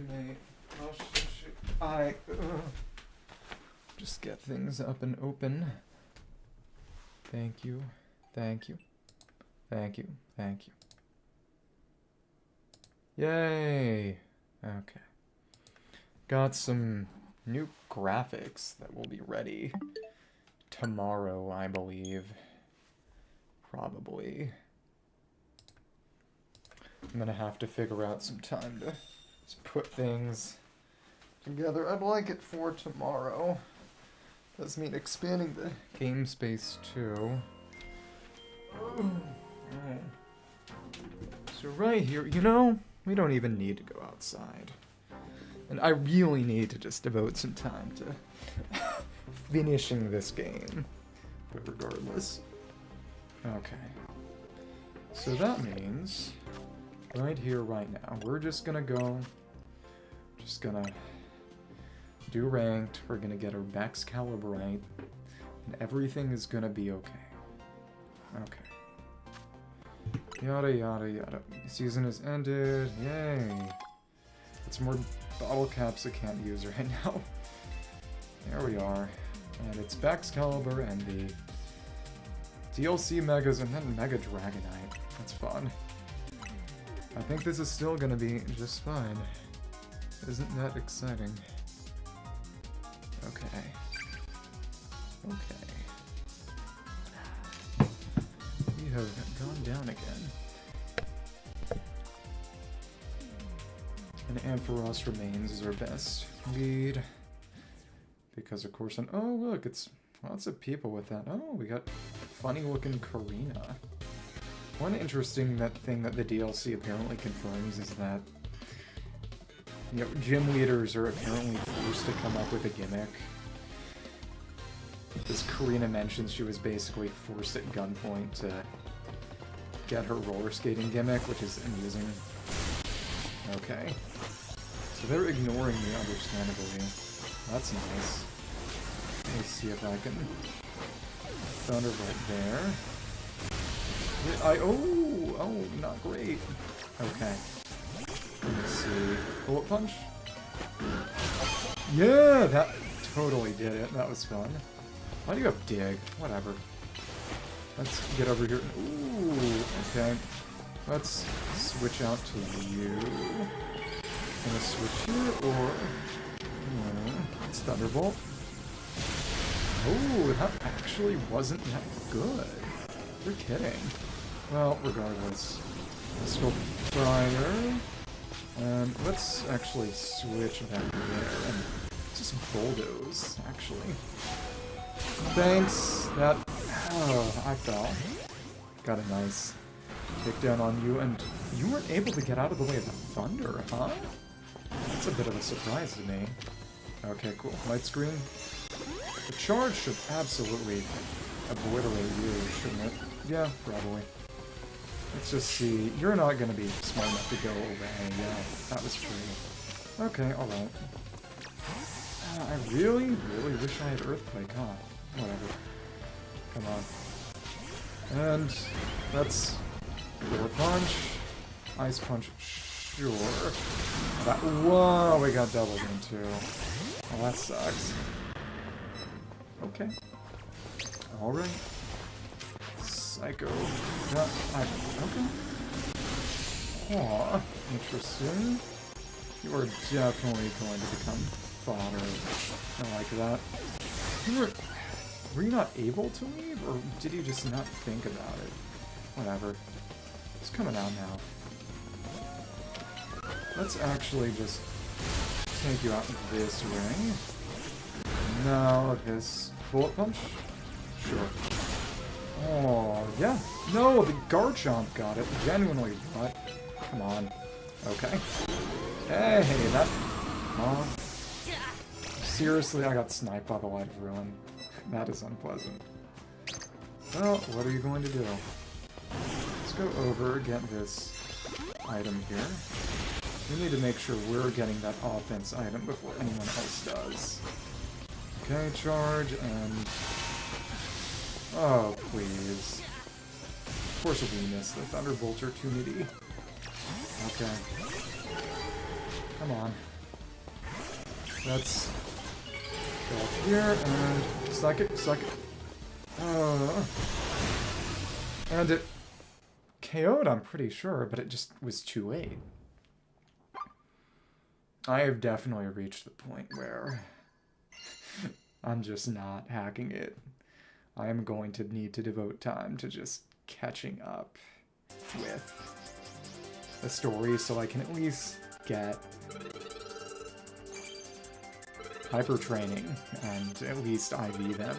alternate. Oh, shoot. I just get things up and open. Thank you. Thank you. Thank you. Thank you. Yay! Okay. Got some new graphics that will be ready tomorrow, I believe. Probably. I'm gonna have to figure out some time to just put things together. I'd like it for tomorrow. Does mean expanding the game space too. So right here, you know, we don't even need to go outside. And I really need to just devote some time to finishing this game. But regardless. Okay. So that means, right here, right now, we're just gonna go, just gonna do ranked, we're gonna get our Baxcalibrite, and everything is gonna be okay. Okay. Yada yada yada. Season has ended, yay! It's more bottle caps I can't use right now. There we are. And it's Baxcalibur and the DLC Megas and then Mega Dragonite. That's fun. I think this is still gonna be just fine. Isn't that exciting? Okay. Okay. We have gone down again. And Ampharos remains as our best lead. Because of course, oh look, it's lots of people with that. Oh, we got funny looking Karina. One interesting thing that the DLC apparently confirms is that, you know, gym leaders are apparently forced to come up with a gimmick. As Karina mentions, she was basically forced at gunpoint to get her roller skating gimmick, which is amusing. Okay. So they're ignoring me, understandably. That's nice. Let me see if I can thunder right there. Oh, not great. Okay. Let me see. Bullet punch? Yeah, that totally did it. That was fun. Why do you have dig? Whatever. Let's get over here. Ooh, okay. Let's switch out to you. Gonna switch here, or... it's Thunderbolt. Oh, that actually wasn't that good. You're kidding. Well, regardless. Let's go Fire. And let's actually switch back there and just bulldoze, actually. Thanks. That... oh, I fell. Got a nice takedown on you, and you weren't able to get out of the way of the thunder, huh? That's a bit of a surprise to me. Okay, cool. Light screen. The charge should absolutely obliterate you, shouldn't it? Yeah, probably. Let's just see. You're not going to be smart enough to go away. Yeah, that was true. Okay, alright. I really, really wish I had Earthquake, huh? Whatever. Come on. And let's Door Punch. Ice Punch, sure. Whoa, we got doubled into. Well, that sucks. Okay. Alright. Psycho. Okay. Aw, interesting. You are definitely going to become fodder. I like that. Were you not able to leave, or did you just not think about it? Whatever. It's coming out now. Let's actually just take you out this way. Now this Bullet Punch? Sure. Oh, yeah. No, the Garchomp got it. Genuinely, what? Come on. Okay. Hey, that... oh. Seriously, I got sniped by the Light of Ruin. That is unpleasant. Well, what are you going to do? Let's go over, get this item here. We need to make sure we're getting that offense item before anyone else does. Okay, charge, and... oh, please. Of course we missed. The Thunderbolts are too needy. Okay. Come on. Let's go up here and Psychic. And it KO'd, I'm pretty sure, but it just was too late. I have definitely reached the point where I'm just not hacking it. I am going to need to devote time to just catching up with the story so I can at least get hyper training and at least IV them.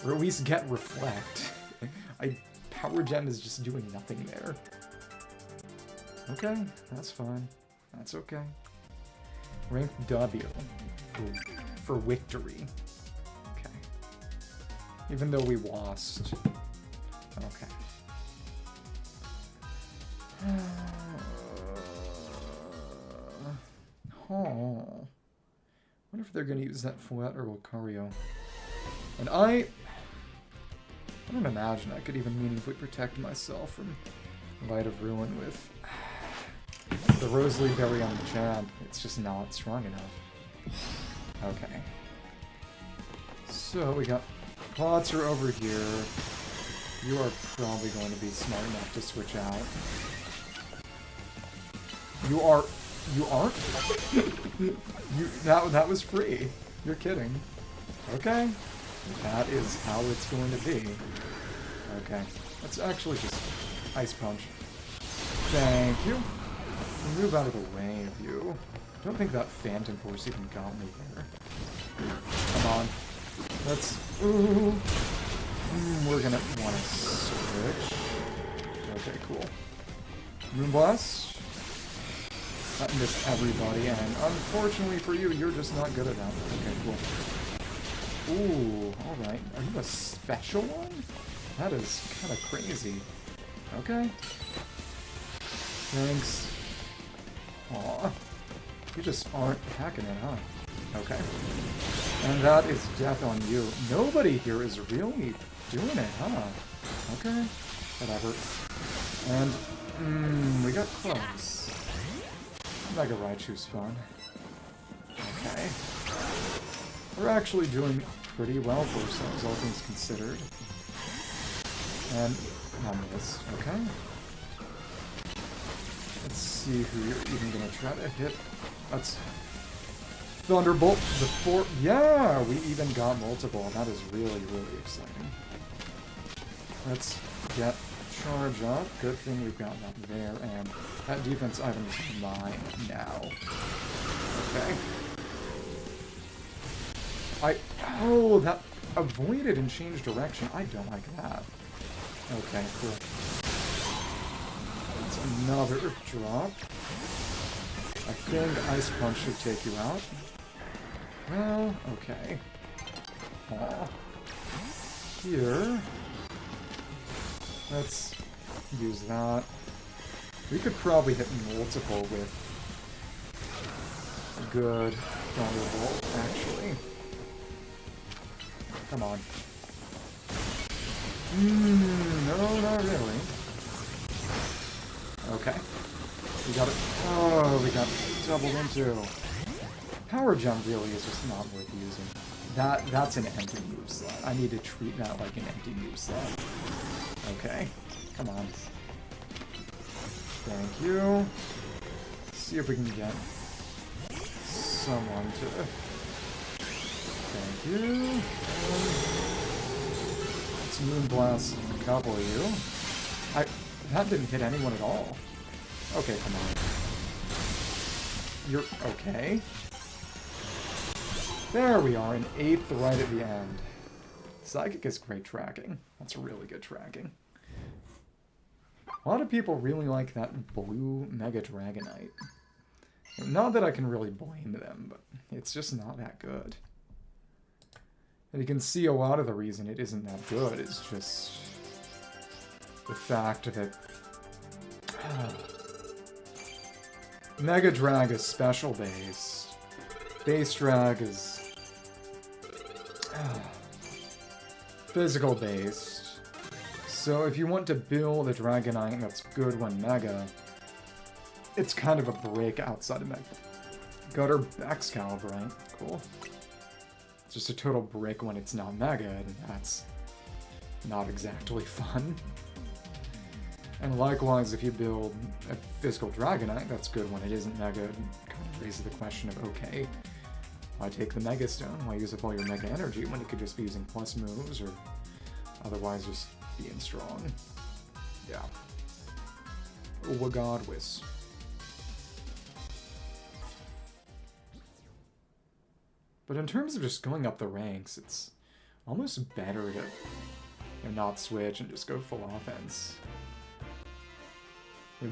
Or at least get Reflect. Power Gem is just doing nothing there. Okay, that's fine. That's okay. Rank W for victory. Okay. Even though we lost. Okay. Oh. Wonder if they're gonna use that Flat or Lucario. And I don't imagine I could even meaningfully protect myself from Light of Ruin with the Rosalie Berry on Machamp. It's just not strong enough. Okay. So we got Klotzer over here. You are probably going to be smart enough to switch out. You aren't? That was free. You're kidding. Okay. That is how it's going to be. Okay. Let's actually just Ice Punch. Thank you. Move out of the way of you. I don't think that Phantom Force even got me there. Come on. Let's... Ooh. We're gonna want to switch. Okay, cool. Moonblast. That missed everybody, and unfortunately for you, you're just not good at that. Okay, cool. Ooh, alright. Are you a special one? That is kind of crazy. Okay. Thanks. Aw. You just aren't hacking it, huh? Okay. And that is death on you. Nobody here is really doing it, huh? Okay. Whatever. And, we got close. Mega Raichu's fun. Okay. We're actually doing pretty well for ourselves, all things considered. And I missed. Okay. Let's see who you're even gonna try to hit. That's Thunderbolt. The 4. Yeah, we even got multiple. That is really, really exciting. Let's get charge up. Good thing we've got that there, and that defense item is mine now. Okay. Oh, that avoided and changed direction. I don't like that. Okay, cool. That's another drop. I think Ice Punch should take you out. Well, okay. Aw. Here. Let's use that. We could probably hit multiple with a good Thunderbolt, actually. Come on. No, not really. Okay. We got it. Oh, we got doubled into. Power Jump really is just not worth using. That's an empty moveset. I need to treat that like an empty moveset. Okay. Come on. Thank you. Let's see if we can get someone to... Thank you. Let's Moonblast a couple of you. That didn't hit anyone at all. Okay, come on. You're okay. There we are, an 8th right at the end. Psychic is great tracking. That's really good tracking. A lot of people really like that blue Mega Dragonite. Not that I can really blame them, but it's just not that good. And you can see a lot of the reason it isn't that good is just the fact that Mega Drag is special base. Base Drag is physical based. So if you want to build a Dragonite that's good when Mega, it's kind of a break outside of Mega. Got our Baxcalibrite. Cool. It's just a total brick when it's not Mega, and that's not exactly fun. And likewise, if you build a physical Dragonite, that's good when it isn't Mega. It kind of raises the question of, okay, why take the Mega Stone? Why use up all your Mega Energy when you could just be using plus moves, or otherwise just being strong? Yeah. Wagadwis. But in terms of just going up the ranks, it's almost better to not switch and just go full offense.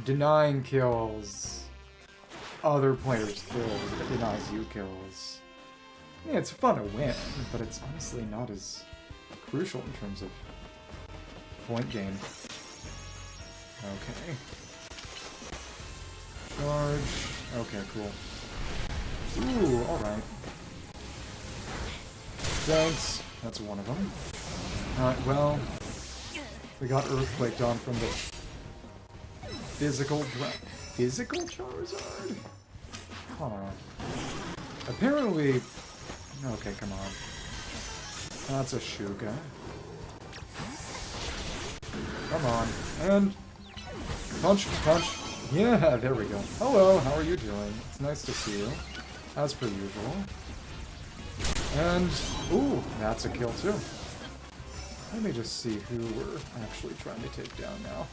Denying kills other players' kills, it denies you kills. Yeah, it's fun to win, but it's honestly not as crucial in terms of point gain. Okay. Charge. Okay, cool. Ooh, alright. Thanks. That's one of them. Alright, well, we got Earthquake on from the physical Charizard? Huh. Apparently... Okay, come on. That's a Shuka. Come on. And... Punch, punch. Yeah, there we go. Hello, how are you doing? It's nice to see you. As per usual. And... Ooh, that's a kill too. Let me just see who we're actually trying to take down now.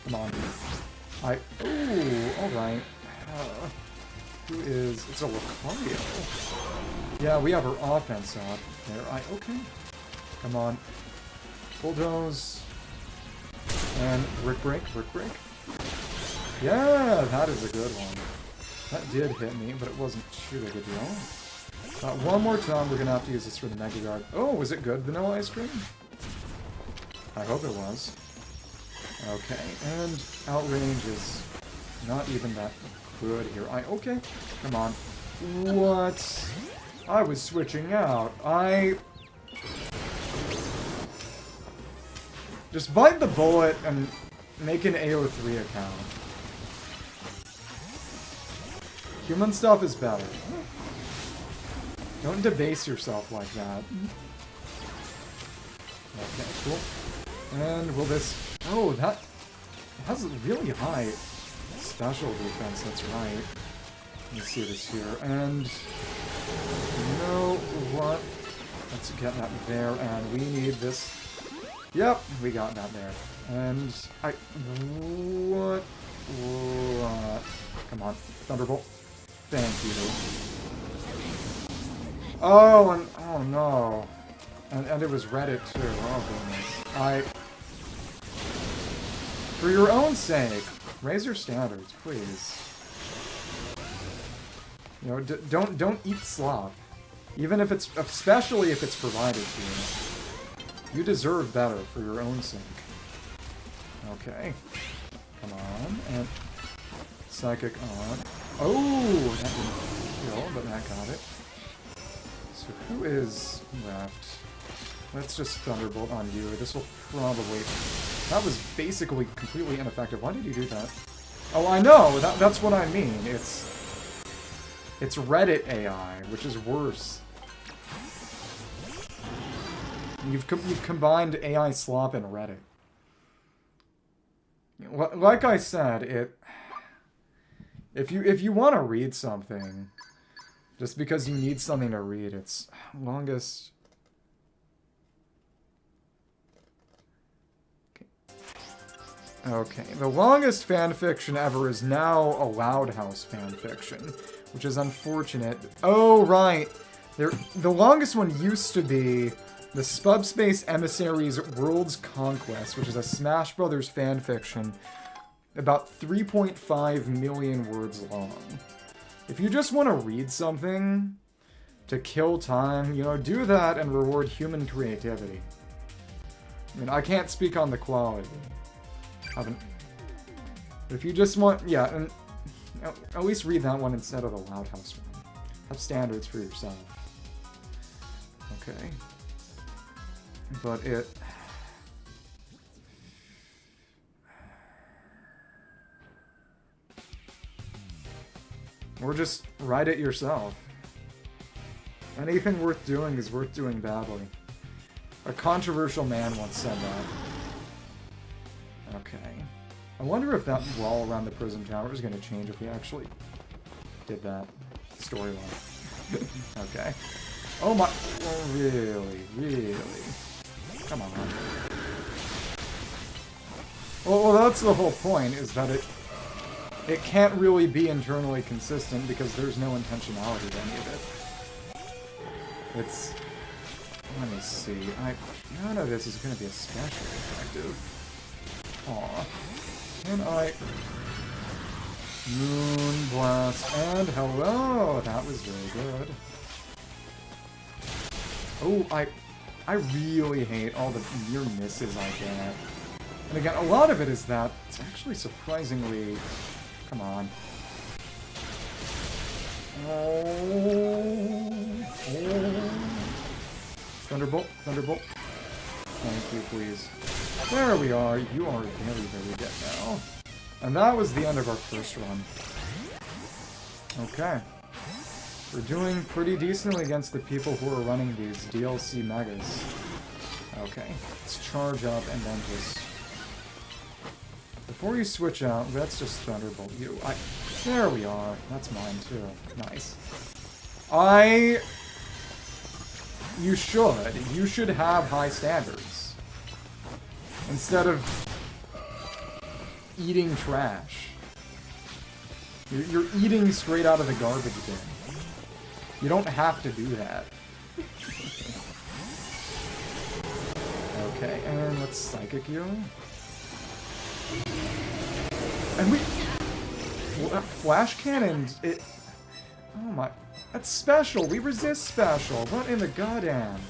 Come on. Ooh, alright. Who is... It's a Lucario. Yeah, we have our offense up there. Okay. Come on. Bulldoze. And Brick Break, Brick Break. Yeah, that is a good one. That did hit me, but it wasn't too big a deal. One more time, we're gonna have to use this for the Mega Guard. Oh, was it good, vanilla ice cream? I hope it was. Okay, and outrange is not even that good here. Okay, come on. What? I was switching out. Just bite the bullet and make an AO3 account. Human stuff is better. Don't debase yourself like that. Okay, cool. And will this... Oh, that has a really high special defense, that's right. Let me see this here. And... You know what? Let's get that there, and we need this... Yep, we got that there. And... What? Come on, Thunderbolt. Thank you. Oh, and... Oh, no. And it was Reddit, too. Oh, goodness. For your own sake, raise your standards, please. You know, don't eat slop. Even if it's... Especially if it's provided to you. You deserve better for your own sake. Okay. Come on. And... Psychic on. Oh! That didn't kill, but that got it. So who is left? Let's just Thunderbolt on you. This will probably... That was basically completely ineffective. Why did you do that? Oh, I know! That's what I mean. It's Reddit AI, which is worse. You've combined AI slop and Reddit. Like I said, if you want to read something, just because you need something to read, it's longest... Okay, the longest fanfiction ever is now a Loud House fanfiction, which is unfortunate. Oh, right! The longest one used to be the Subspace Emissaries World's Conquest, which is a Smash Brothers fanfiction, about 3.5 million words long. If you just want to read something to kill time, you know, do that and reward human creativity. I mean, I can't speak on the quality. But if you just want, yeah, and at least read that one instead of the Loud House one. Have standards for yourself. Okay. But it... Or just write it yourself. Anything worth doing is worth doing badly. A controversial man once said that. Okay. I wonder if that wall around the prison tower is going to change if we actually did that storyline. Okay. Oh my... Oh, really? Really? Come on. Well, that's the whole point, is that it can't really be internally consistent because there's no intentionality to any of it. It's... Let me see. None of this is going to be especially effective. Aw. Can I... Moon Blast, and hello! That was very good. Oh, I really hate all the near misses I get. And again, a lot of it is that it's actually surprisingly... Come on. Oh. Thunderbolt, Thunderbolt. Thank you, please. There we are. You are very, very dead now. And that was the end of our first run. Okay. We're doing pretty decently against the people who are running these DLC megas. Okay. Let's charge up and then just... Before you switch out, let's just Thunderbolt you. There we are. That's mine too. Nice. You should have high standards. Instead of eating trash. You're eating straight out of the garbage bin. You don't have to do that. Okay, and let's Psychic you. And we... Flash Cannon, it... Oh my... That's special! We resist special! What in the goddamn...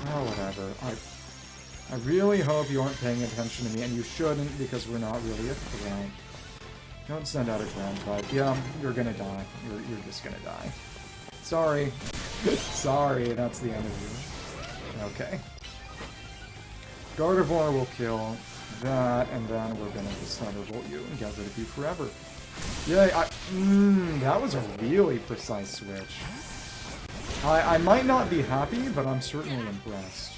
Oh, whatever. I really hope you aren't paying attention to me, and you shouldn't, because we're not really a threat. Don't send out a ground type. Yeah, you're gonna die. You're just gonna die. Sorry. Sorry, that's the end of you. Okay. Gardevoir will kill that, and then we're gonna just Thunderbolt you and get rid of you forever. Yay, that was a really precise switch. I might not be happy, but I'm certainly impressed.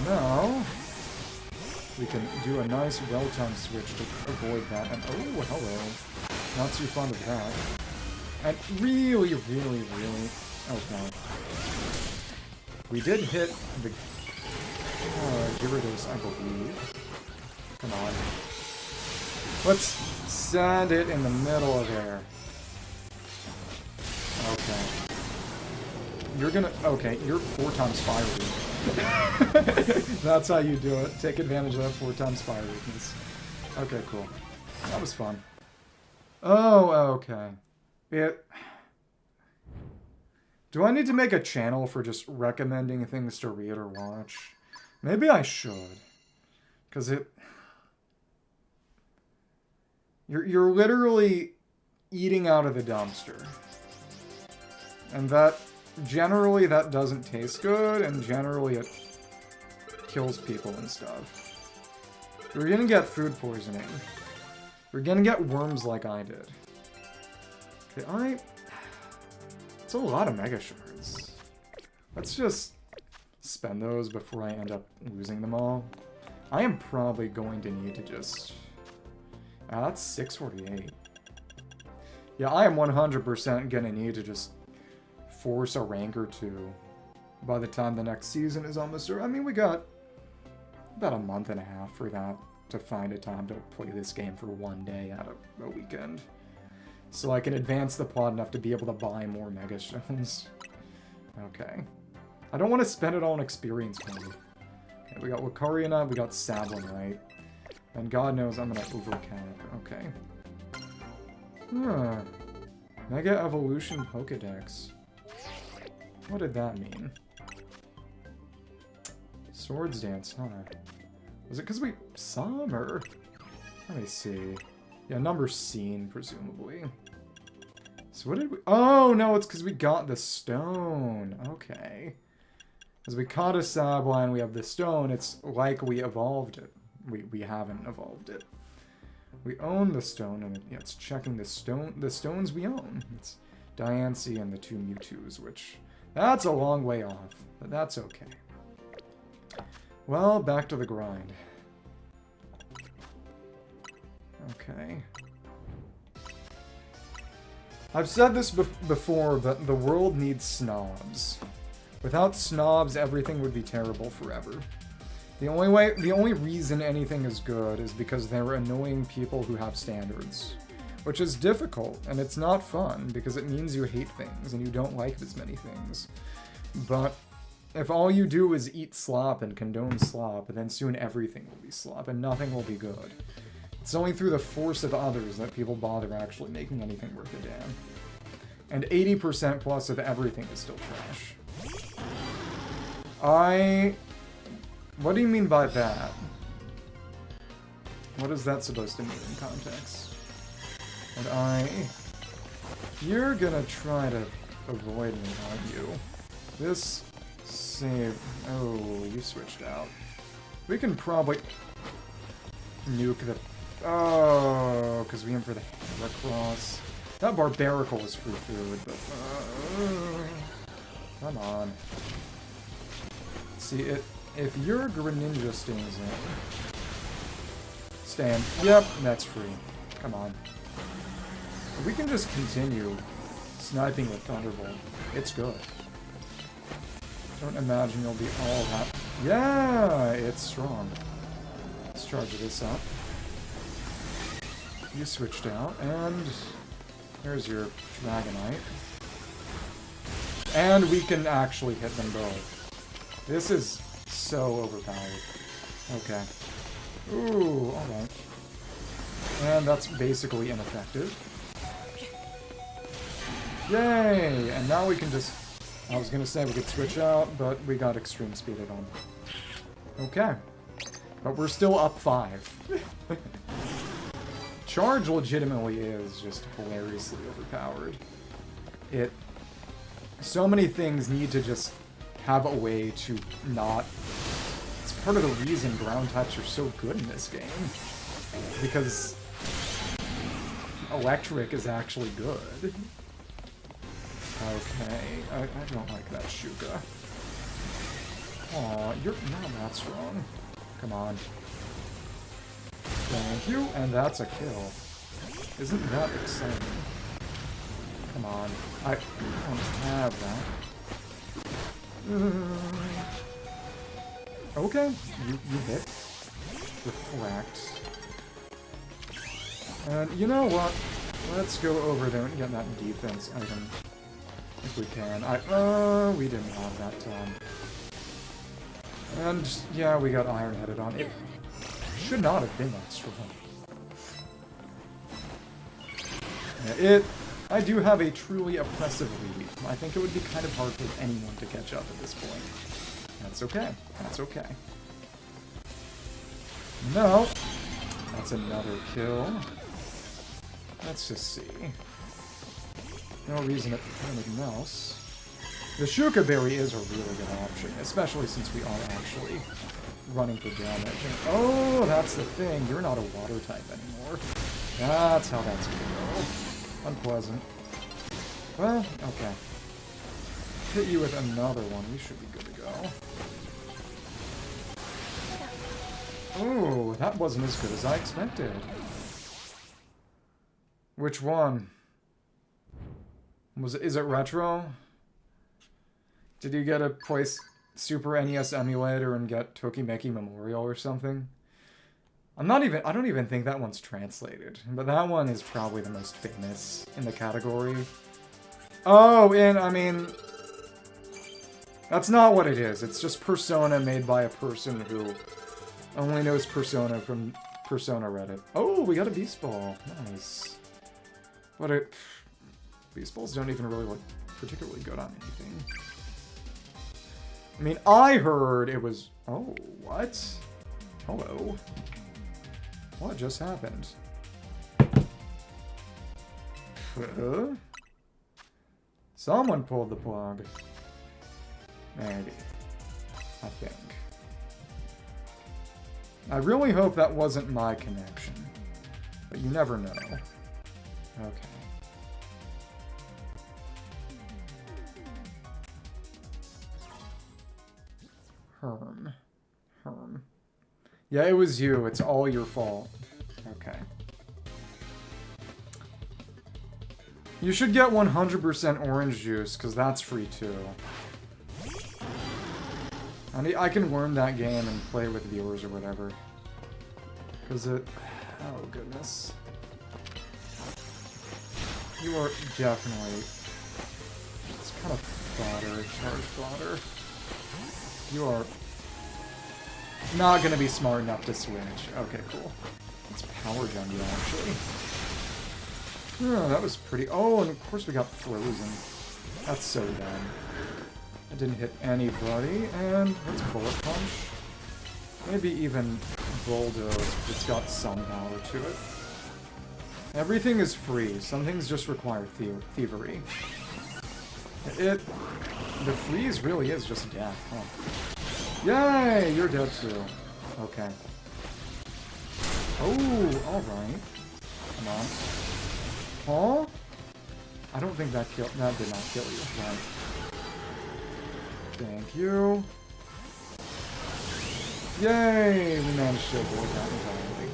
Now, we can do a nice well-timed switch to avoid that, and oh, hello. Not too fond of that. And really, really, really... Oh, God. We did hit the... Gyarados, I believe. Come on. Let's send it in the middle of there. Okay. You're gonna... Okay, you're 4 times fire weakness. That's how you do it. Take advantage of that 4 times fire weakness. Okay, cool. That was fun. Oh, okay. Do I need to make a channel for just recommending things to read or watch? Maybe I should. Because You're literally eating out of the dumpster. And generally that doesn't taste good, and generally it kills people and stuff. You're gonna get food poisoning. You're gonna get worms like I did. Okay, it's a lot of Mega Shards. Let's just spend those before I end up losing them all. I am probably going to need to just... that's 648. Yeah, I am 100% gonna need to just force a rank or 2 by the time the next season is almost over. I mean, we got about a month and a half for that to find a time to play this game for one day out of a weekend. So I can advance the plot enough to be able to buy more Mega Stones. Okay. I don't want to spend it all on experience points. Okay, we got Lucario, we got Sablin, right? And God knows I'm gonna overcap. Okay. Huh. Mega Evolution Pokédex. What did that mean? Swords Dance, huh? Was it because we saw him, or... Let me see. Yeah, number seen, presumably. So what did we... Oh, no, it's because we got the stone. Okay. As we caught a Sableye, we have the stone, it's like we evolved it. We haven't evolved it. We own the stone, and it's checking the stones we own. It's Diancie and the 2 Mewtwo's, which... That's a long way off, but that's okay. Well, back to the grind. Okay. I've said this before, but the world needs snobs. Without snobs, everything would be terrible forever. The only reason anything is good is because they're annoying people who have standards. Which is difficult, and it's not fun, because it means you hate things, and you don't like as many things. But if all you do is eat slop and condone slop, then soon everything will be slop, and nothing will be good. It's only through the force of others that people bother actually making anything worth a damn. And 80% plus of everything is still trash. What do you mean by that? What is that supposed to mean in context? And you're gonna try to avoid me, aren't you? This save... Oh, you switched out. We can probably nuke the... Oh, because we went for the Heracross. That Barbarical was free food, but... come on. See, if your Greninja stings in... Stand. Yep, that's free. Come on. We can just continue sniping with Thunderbolt. It's good. Don't imagine you'll be all that... Yeah, it's strong. Let's charge this up. You switched out, and there's your Dragonite. And we can actually hit them both. This is so overpowered. Okay. Ooh, alright. And that's basically ineffective. Yay! And now we can just... I was gonna say we could switch out, but we got extreme speeded on. Okay. But we're still up 5. Charge legitimately is just hilariously overpowered. So many things need to just have a way to not... It's part of the reason ground types are so good in this game. Because electric is actually good. Okay, I don't like that Shuka. Aw, you're not that strong. Come on. Thank you, and that's a kill. Isn't that exciting? Come on. I don't have that. Okay, you hit. Reflect. And you know what? Let's go over there and get that defense item. If we can. We didn't have that time. And, yeah, we got Iron-Headed on. It should not have been that strong. Yeah, I do have a truly oppressive lead. I think it would be kind of hard for anyone to catch up at this point. That's okay. That's okay. No. That's another kill. Let's just see. No reason to put anything else. The Shuka Berry is a really good option, especially since we are actually running for damage. And, oh, that's the thing. You're not a water type anymore. That's how that's gonna go. Unpleasant. Well, okay. Hit you with another one. We should be good to go. Oh, that wasn't as good as I expected. Which one? Is it retro? Did you get a place Super NES emulator and get Tokimeki Memorial or something? I don't even think that one's translated, but that one is probably the most famous in the category. Oh, and I mean, that's not what it is. It's just Persona made by a person who only knows Persona from Persona Reddit. Oh, we got a Beast Ball. Nice. But Beast Balls don't even really look particularly good on anything. I mean, I heard it was... Oh, what? Hello. What just happened? Someone pulled the plug. Maybe. I think. I really hope that wasn't my connection. But you never know. Okay. Herm. Yeah, it was you. It's all your fault. Okay. You should get 100% orange juice, because that's free too. I can worm that game and play with viewers or whatever. Because it... Oh, goodness. You are definitely... It's kind of fodder, charge fodder. You are not going to be smart enough to switch. Okay, cool. It's Power Jungle, actually. Oh, that was pretty... Oh, and of course we got Frozen. That's so dumb. I didn't hit anybody, and what's Bullet Punch? Maybe even Bulldoze, it's got some power to it. Everything is free. Some things just require thievery. The freeze really is just death, huh? Yay! You're dead too. Okay. Oh, alright. Come on. Huh? I don't think that did not kill you. Right. Thank you. Yay! We managed to avoid that entirely.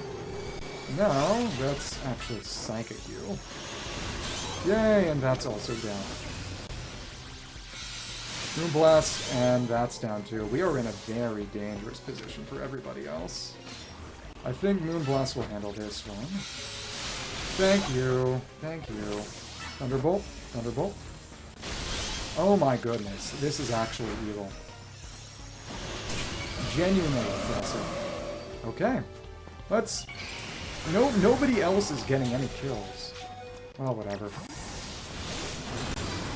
Now, let's actually Psychic you. Yay! And that's also down. Moonblast, and that's down too. We are in a very dangerous position for everybody else. I think Moonblast will handle this one. Thank you. Thank you. Thunderbolt. Thunderbolt. Oh my goodness. This is actually evil. Genuinely impressive. Okay. Let's... Nobody else is getting any kills. Well, whatever.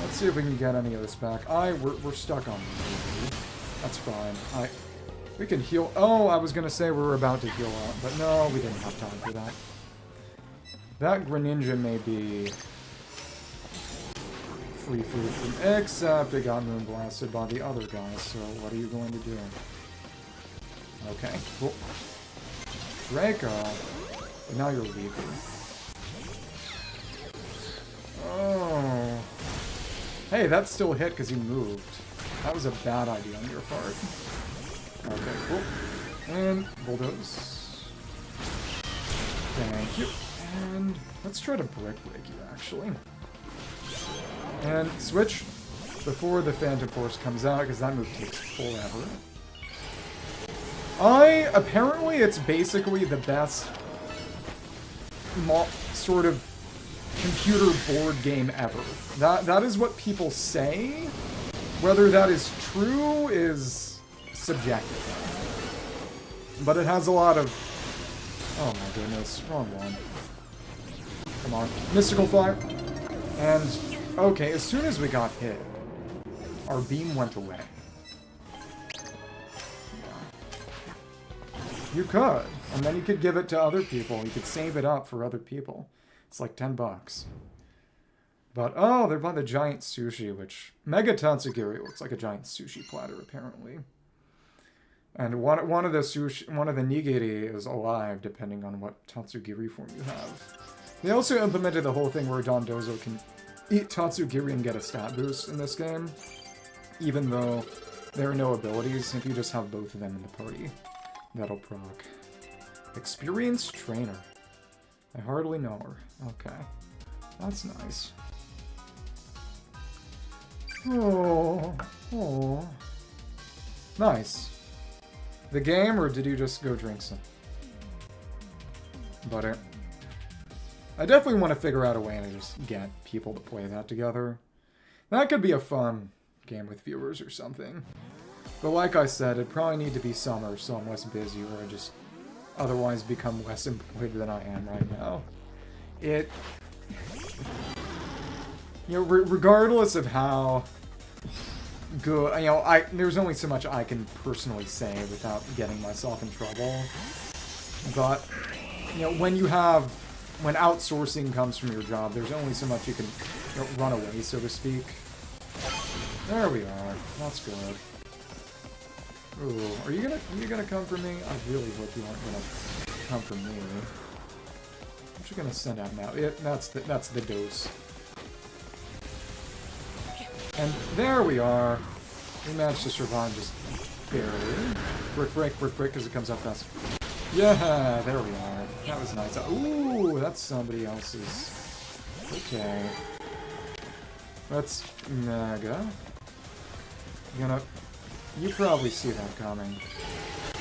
Let's see if we can get any of this back. We're stuck on maybe. That's fine. We can heal... Oh, I was gonna say we were about to heal out, but no, we didn't have time for that. That Greninja may be... free food from... Except it got Moonblasted by the other guy, so what are you going to do? Okay, cool. Draco. But now you're weaker. Oh. Hey, that still hit because he moved. That was a bad idea on your part. Okay, cool. And Bulldoze. Thank you. And let's try to Brick Break you, actually. And switch before the Phantom Force comes out, because that move takes forever. Apparently it's basically the best sort of computer board game ever. That is what people say. Whether that is true is subjective. But it has a lot of... Oh my goodness, wrong one. Come on. Mystical Fire. And, okay, as soon as we got hit, our beam went away. You could. And then you could give it to other people. You could save it up for other people. It's like $10. But, oh, they're by the giant sushi, which... Mega Tatsugiri looks like a giant sushi platter, apparently. And one of the nigiri is alive, depending on what Tatsugiri form you have. They also implemented the whole thing where Dondozo can eat Tatsugiri and get a stat boost in this game. Even though there are no abilities, if you just have both of them in the party, that'll proc. Experienced Trainer. I hardly know her. Okay. That's nice. Oh. Nice. The game, or did you just go drink some butter? I definitely want to figure out a way to just get people to play that together. That could be a fun game with viewers or something. But like I said, it'd probably need to be summer, so I'm less busy, or I just otherwise become less employed than I am right now. You know, regardless of how good, you know, there's only so much I can personally say without getting myself in trouble. But, you know, when outsourcing comes from your job, there's only so much you can, you know, run away, so to speak. There we are. That's good. Ooh, are you gonna come for me? I really hope you aren't gonna come for me. What you gonna send out now? That's the dose. And there we are. We managed to survive just barely. Brick break as it comes up fast. Yeah, there we are. That was nice. Ooh, that's somebody else's. Okay. That's Mega. You probably see that coming.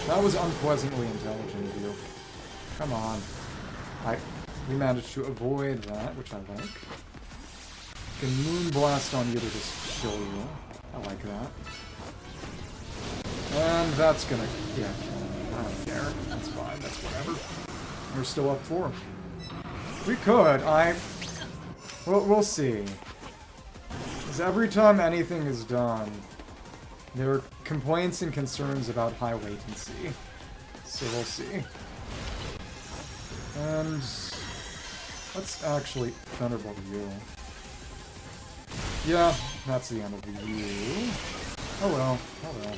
That was unpleasantly intelligent of you. Come on. We managed to avoid that, which I like. Can Moonblast on you to just kill you. I like that. And that's gonna... yeah, kill me. I don't care. That's fine. That's whatever. We're still up 4. We could. We'll see. Because every time anything is done, there are complaints and concerns about high latency. So we'll see. And... let's actually Thunderbolt you. Yeah, that's the end of you. Oh well, oh well.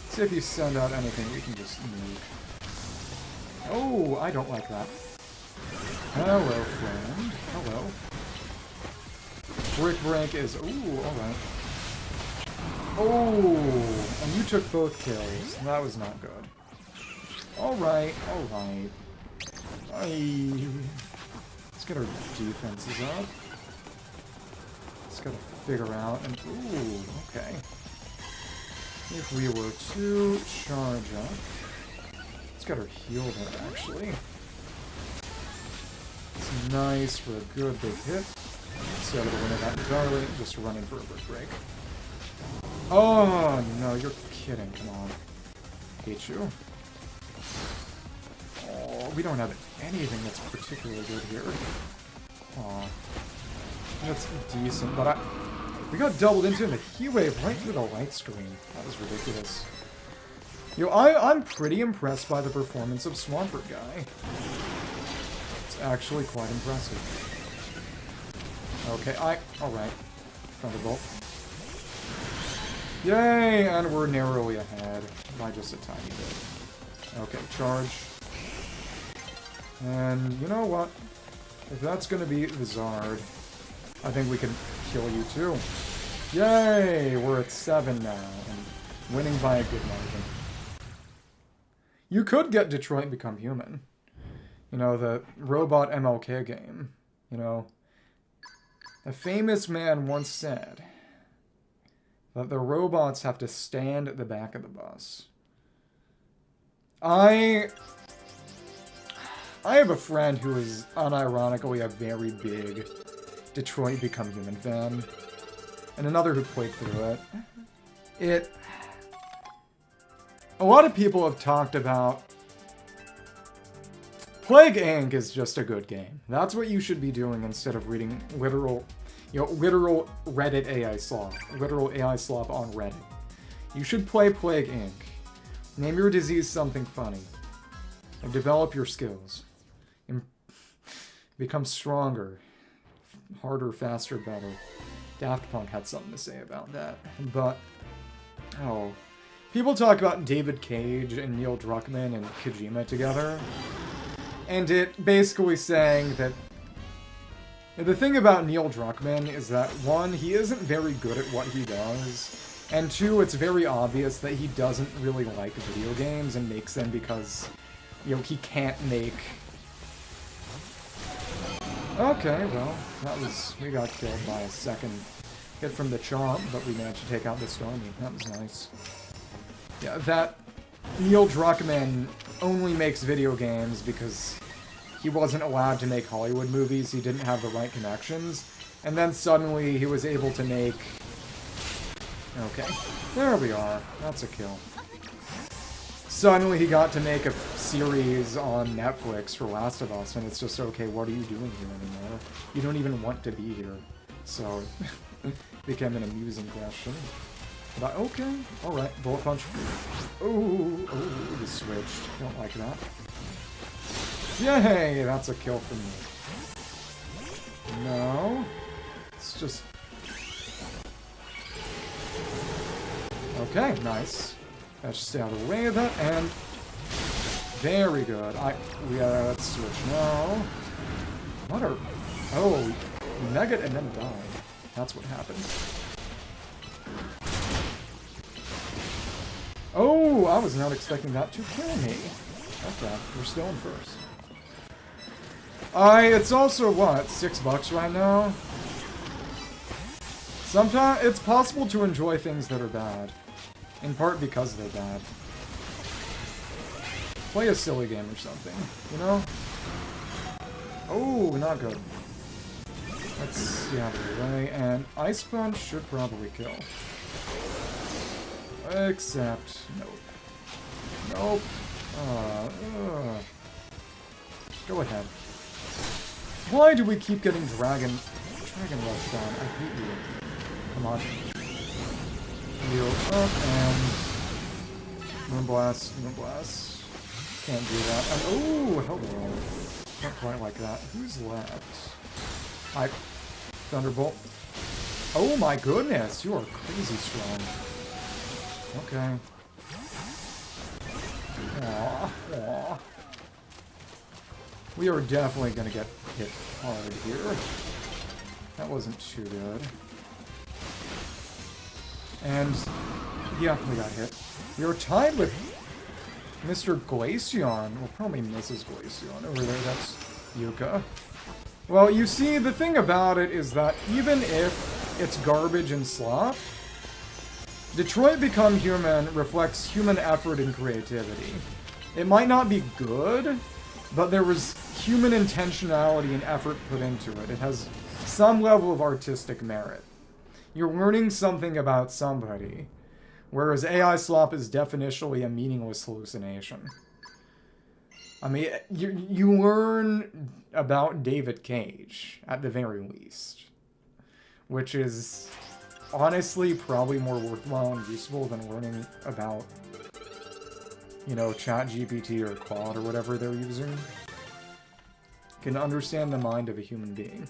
See if you send out anything we can just nuke. Oh, I don't like that. Hello, friend. Hello. Brick break is... ooh, alright. Oh, and you took both kills. That was not good. Alright, alright. Let's get our defenses up. Let's gotta figure out and... ooh, okay. If we were to charge up... let's get our heal there, actually. It's nice for a good big hit. So able to win it that entirely, just running for a brick break. Oh, no, you're kidding. Come on. Hate you. Oh, we don't have anything that's particularly good here. Aw. That's decent, but we got doubled into the heat wave right through the light screen. That was ridiculous. Yo, I'm pretty impressed by the performance of Swampert guy. It's actually quite impressive. Okay, alright. Thunderbolt. Yay! And we're narrowly ahead by just a tiny bit. Okay, charge. And you know what? If that's gonna be the Zard, I think we can kill you too. Yay! We're at 7 now, and winning by a good margin. You could get Detroit Become Human. You know, the robot MLK game. You know, a famous man once said that the robots have to stand at the back of the bus. I have a friend who is unironically a very big Detroit Become Human fan, and another who played through it. A lot of people have talked about Plague Inc. is just a good game. That's what you should be doing instead of reading literal Reddit AI slop. Literal AI slop on Reddit. You should play Plague Inc. Name your disease something funny. And develop your skills. And become stronger. Harder, faster, better. Daft Punk had something to say about that. But, oh. People talk about David Cage and Neil Druckmann and Kojima together. And it basically saying that the thing about Neil Druckmann is that, one, he isn't very good at what he does, and two, it's very obvious that he doesn't really like video games and makes them because, you know, he can't make... Okay, well, we got killed by a second hit from the Chomp, but we managed to take out the Stormy. That was nice. Yeah, that Neil Druckmann only makes video games because he wasn't allowed to make Hollywood movies, he didn't have the right connections, and then suddenly he was able to make... Okay, there we are. That's a kill. Suddenly he got to make a series on Netflix for Last of Us, and it's just, okay, what are you doing here anymore? You don't even want to be here. So, it became an amusing question. But okay, alright, Bullet Punch. Oh, we switched. Don't like that. Yay, that's a kill for me. No. It's just... Okay, nice. Let's just stay out of the way of that, and... Very good. Let's switch now. What are... Oh, you Mega and then die. That's what happened. Oh, I was not expecting that to kill me. Okay, we're still in first. It's also, what, $6 right now? Sometimes it's possible to enjoy things that are bad. In part because they're bad. Play a silly game or something, you know? Oh, not good. Let's see out of the way, and Ice Punch should probably kill. Except, nope. Nope. Go ahead. Why do we keep getting Dragon Rush down? I hate you. Come on. Heal up and Moonblast. Can't do that. And oh, hello. Not quite like that. Who's left? Thunderbolt. Oh my goodness, you are crazy strong. Okay. Aww. We are definitely gonna get hit hard here. That wasn't too good. And yeah, we got hit. We are tied with Mr. Glaceon. Well, probably Mrs. Glaceon. Over there, that's Yuka. Well, you see, the thing about it is that even if it's garbage and slop, Detroit Become Human reflects human effort and creativity. It might not be good, but there was human intentionality and effort put into it. It has some level of artistic merit. You're learning something about somebody, whereas AI slop is definitionally a meaningless hallucination. I mean, you learn about David Cage, at the very least. Which is, honestly, probably more worthwhile and useful than learning about, you know, ChatGPT or Claude or whatever they're using. Can understand the mind of a human being.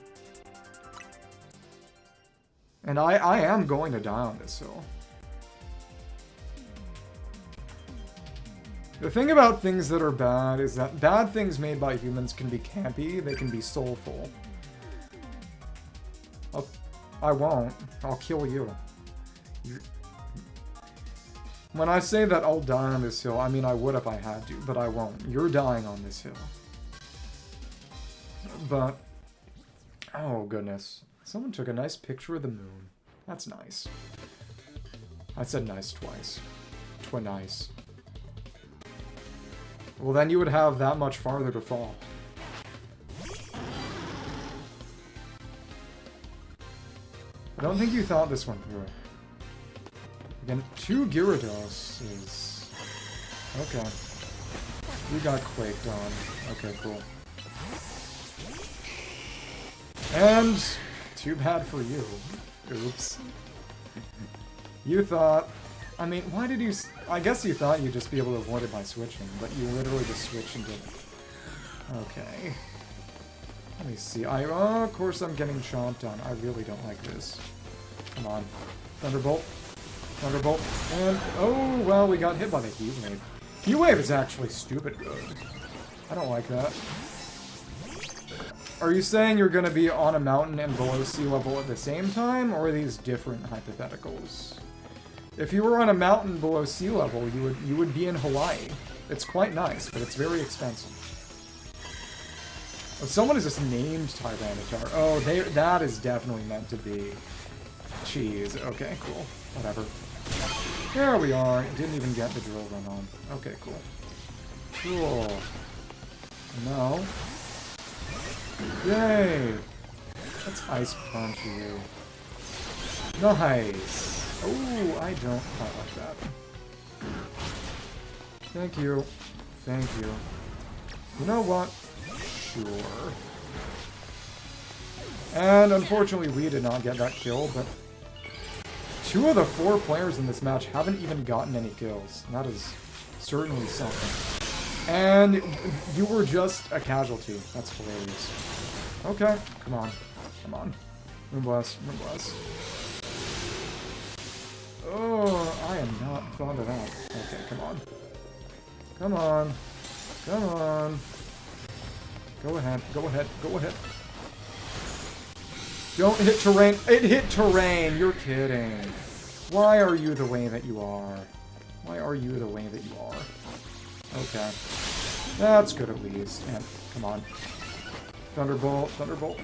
And I am going to die on this hill. The thing about things that are bad is that bad things made by humans can be campy, they can be soulful. I won't. I'll kill you. When I say that I'll die on this hill, I mean I would if I had to, but I won't. You're dying on this hill. But, oh goodness. Someone took a nice picture of the moon. That's nice. I said nice twice. Nice. Well, then you would have that much farther to fall. I don't think you thought this one through. Again, 2 Gyarados is... Okay. We got Quaked on. Okay, cool. And... too bad for you. Oops. You thought... I mean, why did you... I guess you thought you'd just be able to avoid it by switching, but you literally just switched and did it. Okay. Let me see. Oh, of course I'm getting chomped on. I really don't like this. Come on. Thunderbolt. Thunderbolt. And... oh, well, we got hit by the Heat Wave. Heat Wave is actually stupid good. I don't like that. Are you saying you're going to be on a mountain and below sea level at the same time, or are these different hypotheticals? If you were on a mountain below sea level, you would be in Hawaii. It's quite nice, but it's very expensive. Oh, someone has just named Tyranitar. Oh, that is definitely meant to be cheese. Okay, cool. Whatever. There we are. Didn't even get the drill run on. Okay, cool. Cool. No. Yay! Let's Ice Punch you. Nice! Oh, I don't quite like that. Thank you. Thank you. You know what? Sure. And unfortunately, we did not get that kill, but 2 of the 4 players in this match haven't even gotten any kills. That is certainly something. And you were just a casualty. That's hilarious. Okay, come on. Come on. Moonblast, Moonblast. Oh, I am not fond of that. Okay, come on. Come on. Come on. Go ahead, go ahead, go ahead. Don't hit terrain. It hit terrain. You're kidding. Why are you the way that you are? Why are you the way that you are? Okay. That's good at least. And come on. Thunderbolt. Thunderbolt.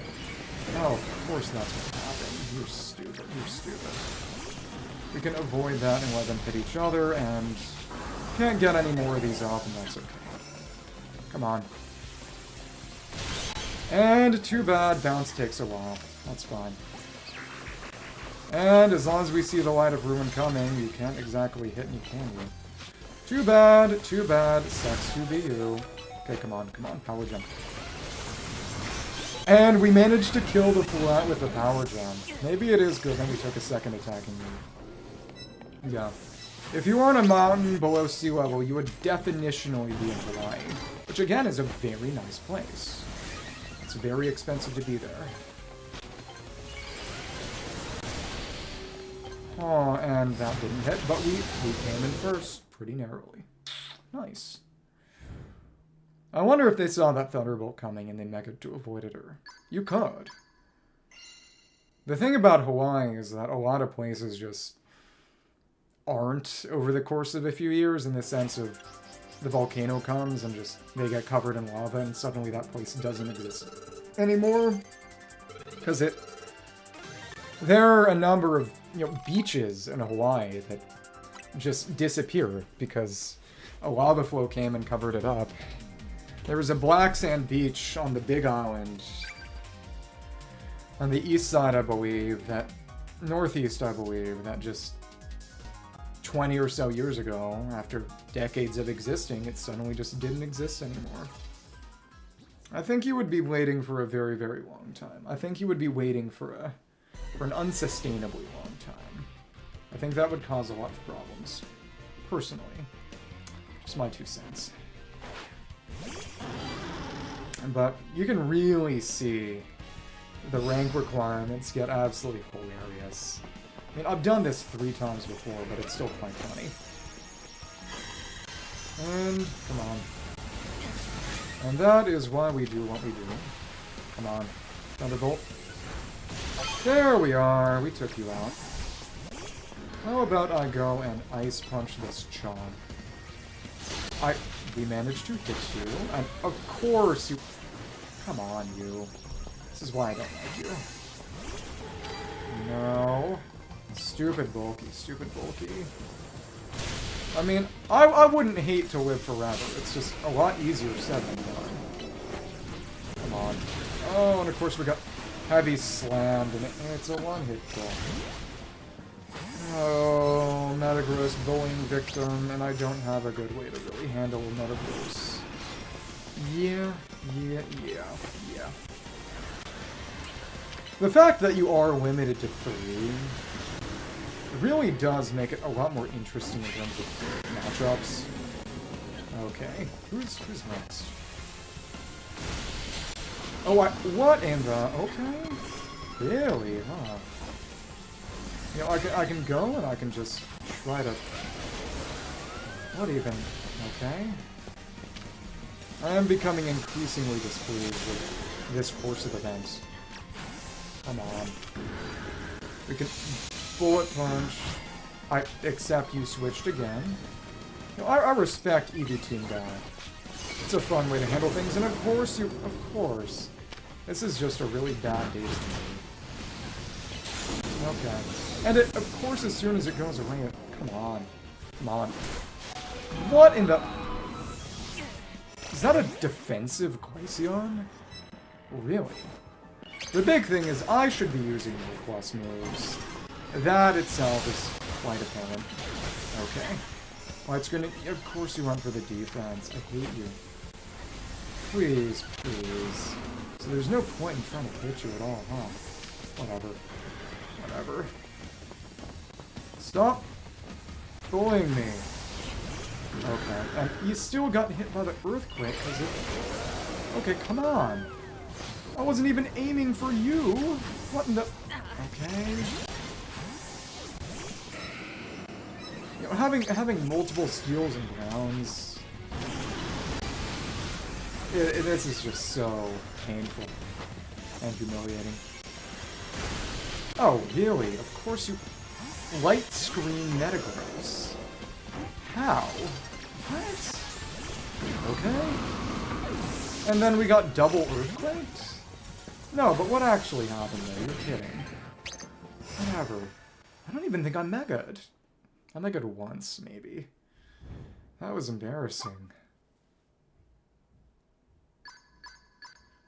Oh, of course that's what happened. You're stupid. You're stupid. We can avoid that and let them hit each other, and can't get any more of these off, and that's okay. Come on. And too bad, bounce takes a while. That's fine. And as long as we see the Light of Ruin coming, you can't exactly hit me, can you? Too bad, too bad. Sucks to be you. Okay, come on, power jump. And we managed to kill the flat with the power jump. Maybe it is good that we took a second attacking move. Yeah. If you were on a mountain below sea level, you would definitionally be in Hawaii. Which again is a very nice place. It's very expensive to be there. Oh, and that didn't hit, but we came in first pretty narrowly. Nice. I wonder if they saw that Thunderbolt coming and they megaed to avoid it, or... You could. The thing about Hawaii is that a lot of places just aren't over the course of a few years, in the sense of the volcano comes and just they get covered in lava and suddenly that place doesn't exist anymore. Because there are a number of, beaches in Hawaii that just disappear because a lava flow came and covered it up. There was a black sand beach on the Big Island, on the east side, I believe, northeast, I believe, that just 20 or so years ago, after decades of existing, it suddenly just didn't exist anymore. I think you would be waiting for a very, very long time. I think you would be waiting for an unsustainably long time. I think that would cause a lot of problems. Personally. Just my 2 cents. But you can really see the rank requirements get absolutely hilarious. I mean, I've done this 3 times before, but it's still quite funny. And, come on. And that is why we do what we do. Come on. Thunderbolt. There we are. We took you out. How about I go and Ice Punch this Chomp? We managed to hit you. And of course you... Come on, you. This is why I don't like you. No. Stupid bulky, stupid bulky. I mean, I wouldn't hate to live forever. It's just a lot easier said than done. Come on. Oh, and of course we got heavy slammed, and it's a one-hit kill. Oh, Metagross bullying victim, and I don't have a good way to really handle Metagross. Yeah. The fact that you are limited to 3 really does make it a lot more interesting in terms of matchups. Okay, who's next? Oh, what in the... Okay. Really, huh? I can go and I can just try to... What even? Okay. I am becoming increasingly displeased with this course of events. Come on. We can bullet punch. Except you switched again. I respect EV Team Guy. It's a fun way to handle things, and of course. This is just a really bad day to me. Okay. And of course, as soon as it goes away, come on. What in the... Is that a defensive Glaceon? Really? The big thing is I should be using more plus moves. That itself is quite apparent. Okay. Well, it's gonna... Of course you went for the defense. I hate you. Please. So there's no point in trying to hit you at all, huh? Whatever. Stop bullying me. Okay, and you still got hit by the earthquake because it... Okay, come on. I wasn't even aiming for you. What in the... Okay. Having multiple steals and browns... This is just so painful and humiliating. Oh, really? Of course you... Light screen Metagross. How? What? Okay. And then we got double Earthquakes? No, but what actually happened there? You're kidding. Whatever. I don't even think I Mega'd. I Mega'd once, maybe. That was embarrassing.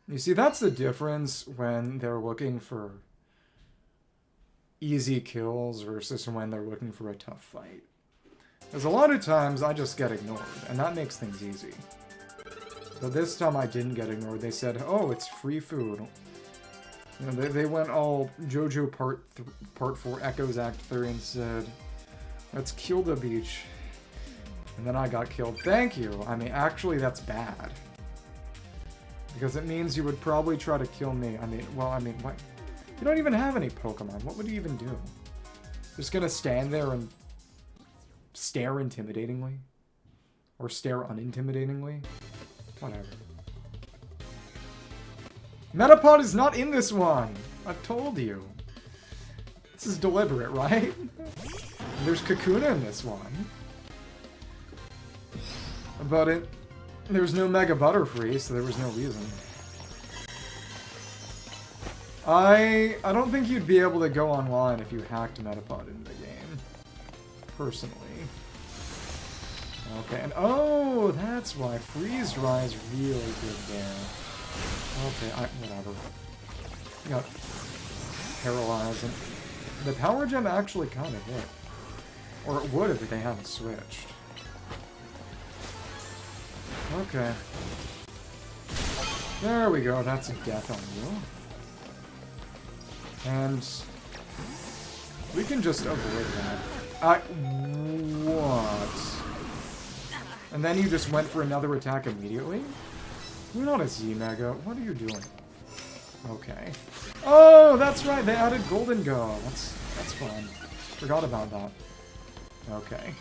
You see, that's the difference when they're looking for easy kills versus when they're looking for a tough fight. Because a lot of times I just get ignored, and that makes things easy. But this time I didn't get ignored. They said, oh, it's free food. You know, they went all JoJo Part 4 Echoes Act 3 and said, let's kill the beach. And then I got killed. Thank you. I mean, actually, that's bad. Because it means you would probably try to kill me. I mean, well, I mean, what? You don't even have any Pokemon. What would you even do? Just gonna stand there and stare intimidatingly? Or stare unintimidatingly? Whatever. Metapod is not in this one! I've told you. This is deliberate, right? There's Kakuna in this one. But there's no Mega Butterfree, so there was no reason. I don't think you'd be able to go online if you hacked Metapod into the game. Personally. Okay, and oh, that's why Freeze Dry is really good there. Okay, whatever. You got Paralyzed, and the Power Gem actually kind of hit. Or it would if they hadn't switched. Okay. There we go, that's a death on you. And we can just avoid that. What? And then you just went for another attack immediately? You're not a Z-Mega. What are you doing? Okay. Oh, that's right. They added Golden Go. That's fun. Forgot about that. Okay.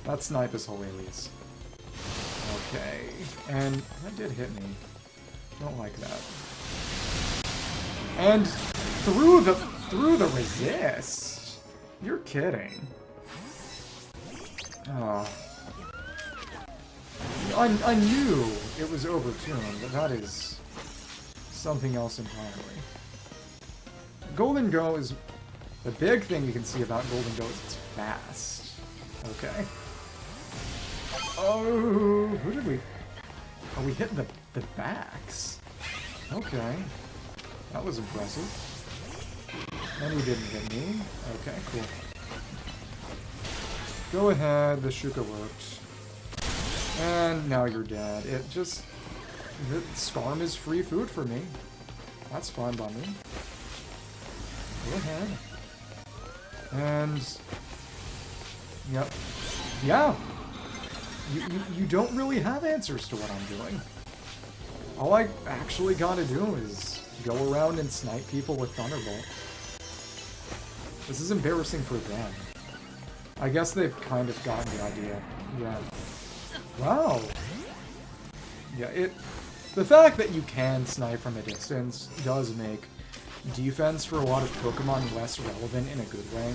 That snipe is hilarious. Okay. And that did hit me. Don't like that. And through the resist. You're kidding. Oh. I knew it was overtuned, but that is something else entirely. Golden Go is... The big thing you can see about Golden Go is it's fast. Okay. Oh, who did we... Oh, we hit the backs. Okay. That was impressive. And he didn't hit me. Okay, cool. Go ahead, the Shuka worked. And now you're dead. It just... The Skarm is free food for me. That's fine by me. Go ahead. And... Yep. Yeah! You don't really have answers to what I'm doing. All I actually gotta do is go around and snipe people with Thunderbolt. This is embarrassing for them. I guess they've kind of gotten the idea. Yeah. Wow. Yeah, the fact that you can snipe from a distance does make defense for a lot of Pokemon less relevant in a good way.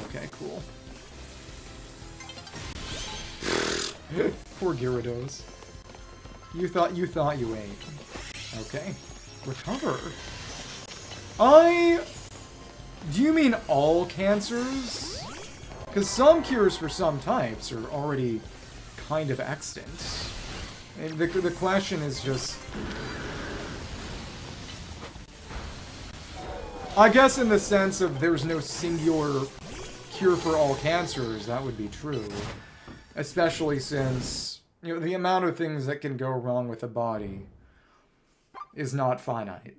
Okay, cool. Poor Gyarados. You thought you ate. Okay. Recover. Do you mean all cancers? Because some cures for some types are already kind of extant. And the question is just... I guess in the sense of there's no singular cure for all cancers, that would be true. Especially since, you know, the amount of things that can go wrong with a body is not finite.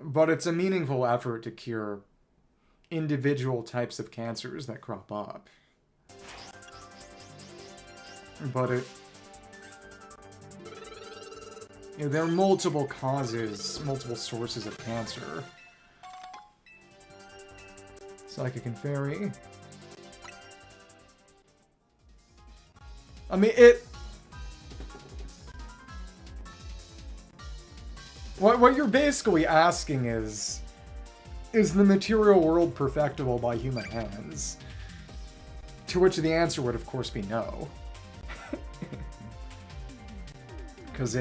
But it's a meaningful effort to cure individual types of cancers that crop up. But you know, there are multiple causes, multiple sources of cancer. Psychic and Fairy. I mean, What you're basically asking is the material world perfectible by human hands? To which the answer would, of course, be no. Because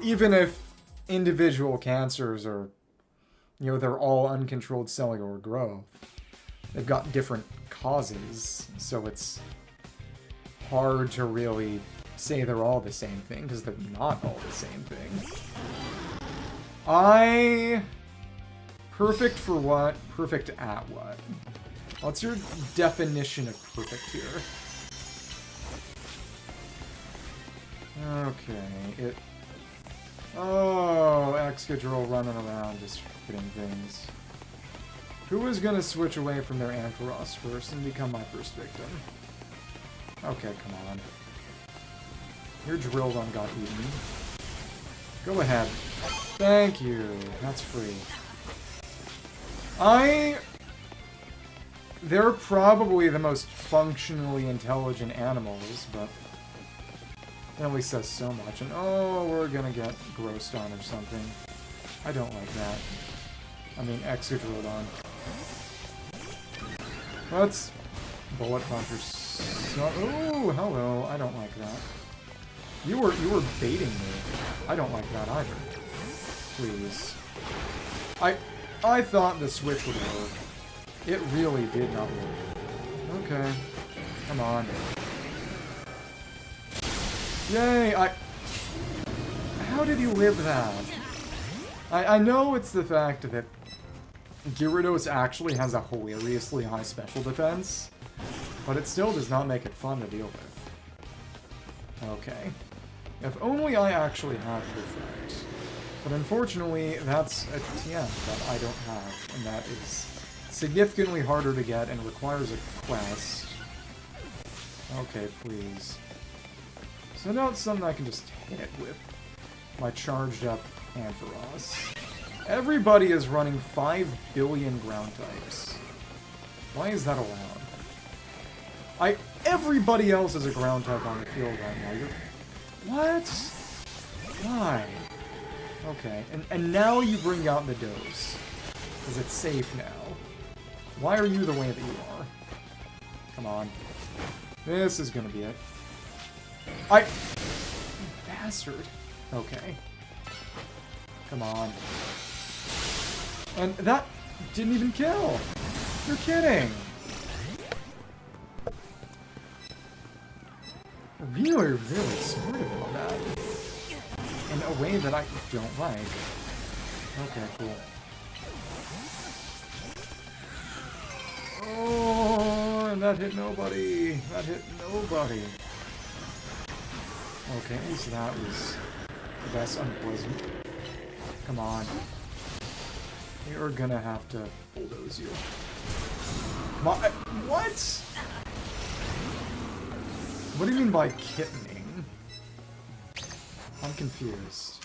even if individual cancers are, they're all uncontrolled cellular growth, they've got different causes, so it's hard to really say they're all the same thing, because they're not all the same thing. Perfect for what? Perfect at what? What's your definition of perfect here? Okay, Oh, Excadrill running around just hitting things. Who is gonna switch away from their Ampharos first and become my first victim? Okay, come on. Your Drillbun got eaten. Go ahead. Thank you. That's free. They're probably the most functionally intelligent animals, but it only says so much. And oh, we're gonna get grossed on or something. I don't like that. I mean, Excadrill. Let's bullet punch. Ooh, hello. I don't like that. You were baiting me. I don't like that either. Please. I thought the switch would work. It really did not work. Okay. Come on. Yay! How did you live that? I know it's the fact that Gyarados actually has a hilariously high special defense, but it still does not make it fun to deal with. Okay. If only I actually had Perfect. But unfortunately, that's a TM that I don't have, and that is significantly harder to get and requires a quest. Okay, please. So now it's something I can just hit with my charged up Ampharos. Everybody is running 5 billion ground types. Why is that allowed? Everybody else is a ground type on the field right now. What? Why? Okay, and now you bring out the dose. Because it's safe now. Why are you the way that you are? Come on. This is gonna be it. Bastard. Okay. Come on. And that didn't even kill! You're kidding! Really, really smart about that. In a way that I don't like. Okay, cool. Oh, and that hit nobody. That hit nobody. Okay, at least that was less unpleasant. Come on. You're gonna have to bulldoze you. Come on. What? What do you mean by kittening? I'm confused.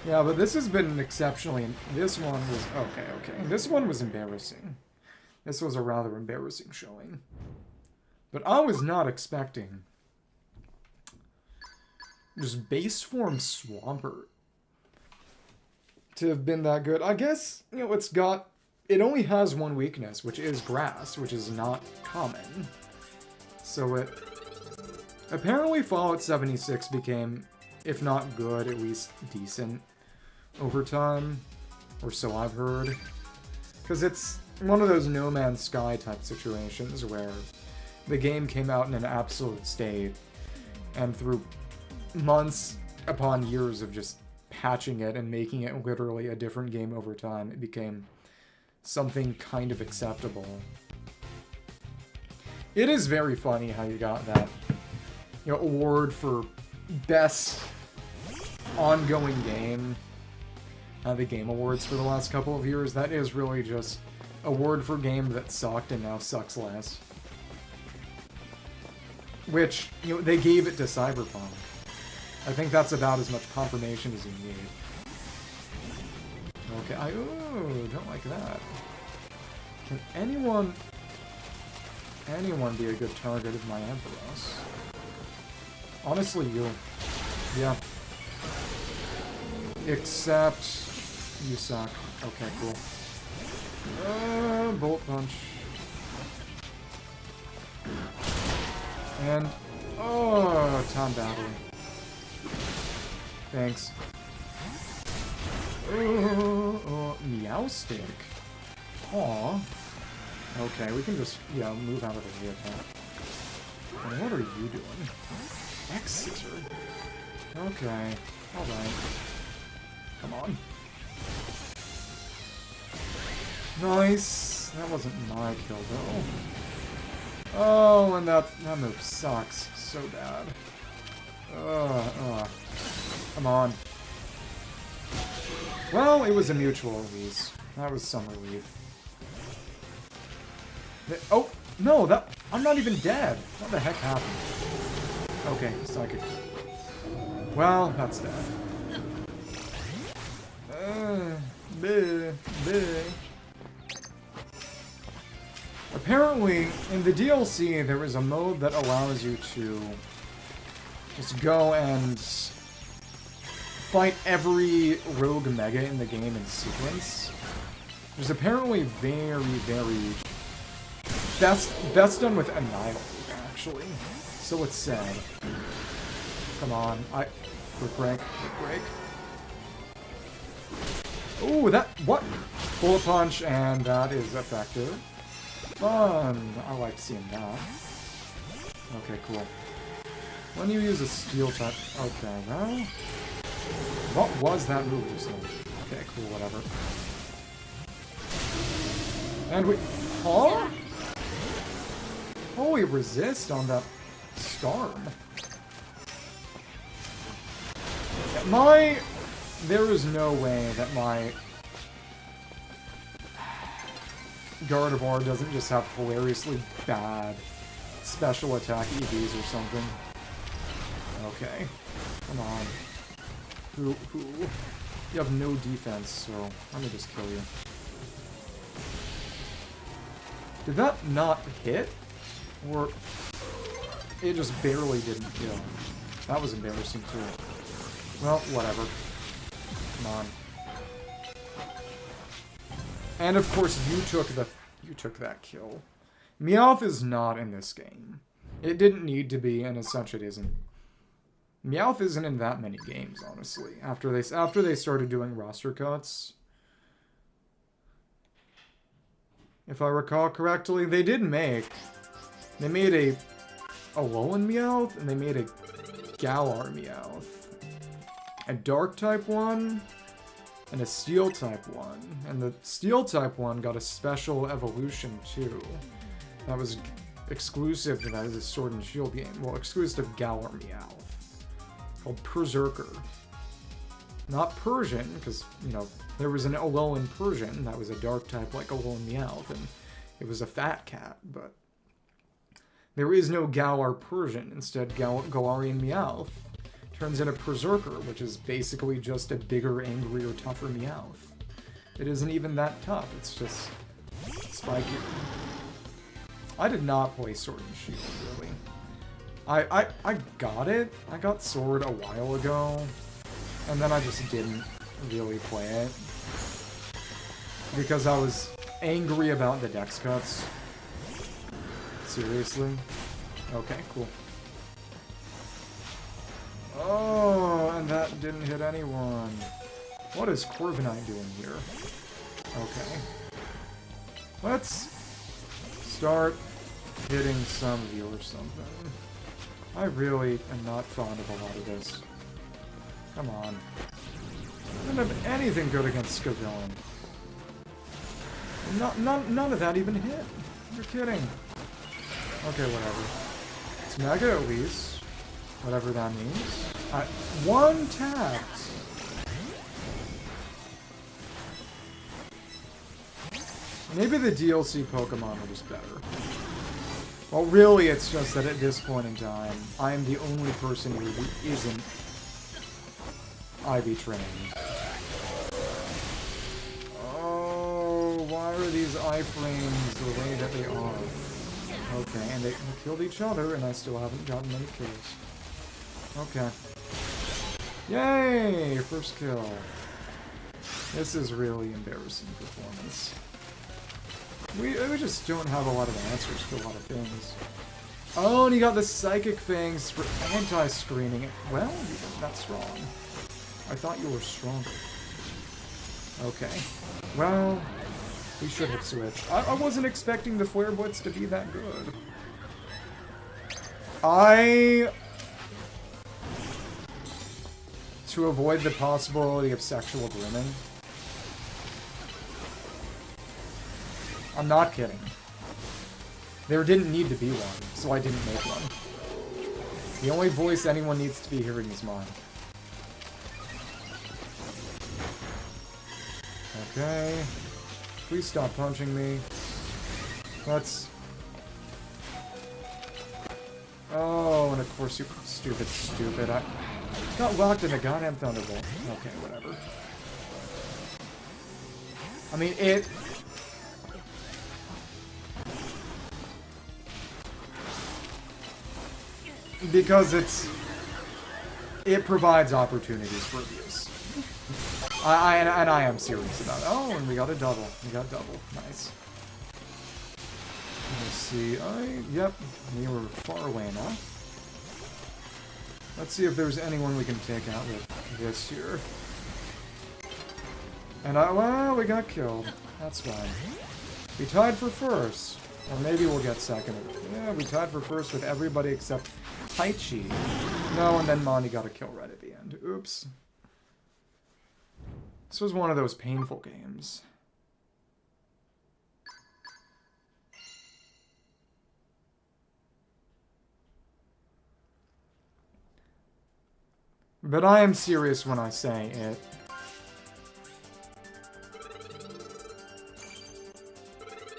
Yeah, but this has been exceptionally... This one was... Okay. This one was embarrassing. This was a rather embarrassing showing. But I was not expecting... just base form Swampert to have been that good. I guess, it's got... It only has one weakness, which is grass, which is not common. So it... Apparently Fallout 76 became, if not good, at least decent over time. Or so I've heard. Because it's one of those No Man's Sky type situations where the game came out in an absolute state, and through months upon years of just patching it and making it literally a different game over time, it became something kind of acceptable. It is very funny how you got that, award for best ongoing game at the Game Awards for the last couple of years. That is really just award for game that sucked and now sucks less. Which, they gave it to Cyberpunk. I think that's about as much confirmation as you need. Okay, ooh, don't like that. Can anyone be a good target of my Ampharos? Honestly, you. Yeah. Except you suck. Okay, cool. Bolt punch. And time battle. Thanks. Meowstic. Aw. Okay, we can just, move out of the way attack. And what are you doing? X-Scissor? Okay. Alright. Come on. Nice! That wasn't my kill, though. Oh, and that move sucks so bad. Come on. Well, it was a mutual release. That was some relief. Oh, no, I'm not even dead. What the heck happened? Okay, Psychic. Well, that's dead. Apparently, in the DLC, there is a mode that allows you to just go and fight every rogue mega in the game in sequence. There's apparently very best done with Annihilate, actually. So it's sad. Come on, quick break. Ooh, what? Bullet punch, and that is effective. Fun! I like seeing that. Okay, cool. When you use a steel type... Okay, well... What was that move just then? Okay, cool, whatever. And we... Huh? Holy resist on that Storm. There is no way that my Gardevoir doesn't just have hilariously bad special attack EVs or something. Okay. Come on. Who? You have no defense, so let me just kill you. Did that not hit? Or it just barely didn't kill? That was embarrassing too. Well, whatever. Come on. And of course, you took that kill. Meowth is not in this game. It didn't need to be, and as such, it isn't. Meowth isn't in that many games, honestly. After they started doing roster cuts, if I recall correctly, they made a Alolan Meowth, and they made a Galar Meowth. A Dark-type one, and a Steel-type one. And the Steel-type one got a special evolution, too. That was exclusive to that as a Sword and Shield game. Well, exclusive to Galar Meowth. Called Berserker. Not Persian, because, there was an Alolan Persian that was a Dark-type like Alolan Meowth, and it was a fat cat, but... There is no Galar Persian. Instead, Galarian Meowth turns into Berserker, which is basically just a bigger, angrier, tougher Meowth. It isn't even that tough, it's just spiky. I did not play Sword and Shield, really. I got it. I got Sword a while ago, and then I just didn't really play it. Because I was angry about the dex cuts. Seriously? Okay, cool. Oh, and that didn't hit anyone. What is Corviknight doing here? Okay. Let's start hitting some of you or something. I really am not fond of a lot of this. Come on. I don't have anything good against Scavillain. None of that even hit. You're kidding. Okay, whatever. It's Mega at least. Whatever that means. One tapped! Maybe the DLC Pokemon are just better. Well, really, it's just that at this point in time, I am the only person who isn't IV trained. Oh, why Why are these iframes the way that they are? Okay, and they killed each other, and I still haven't gotten any kills. Okay. Yay! First kill. This is really embarrassing performance. We just don't have a lot of answers to a lot of things. Oh, and he got the psychic things for anti-screening. Well, that's wrong. I thought you were stronger. Okay. Well, we should have switched. I wasn't expecting the Flare Blitz to be that good. To avoid the possibility of sexual grooming. I'm not kidding. There didn't need to be one, so I didn't make one. The only voice anyone needs to be hearing is mine. Okay. Please stop punching me. Let's... Oh, and of course you stupid. I got locked in a goddamn Thunderbolt. Okay, whatever. I mean, it... Because it provides opportunities for abuse. I am serious about it. Oh, and we got a double. We got double. Nice. Let's see. Yep, we were far away enough. Let's see if there's anyone we can take out with this here. And well, we got killed. That's fine. We tied for first. Or maybe we'll get second. Yeah, we tied for first with everybody except Taichi. No, and then Monty got a kill right at the end. Oops. This was one of those painful games. But I am serious when I say it.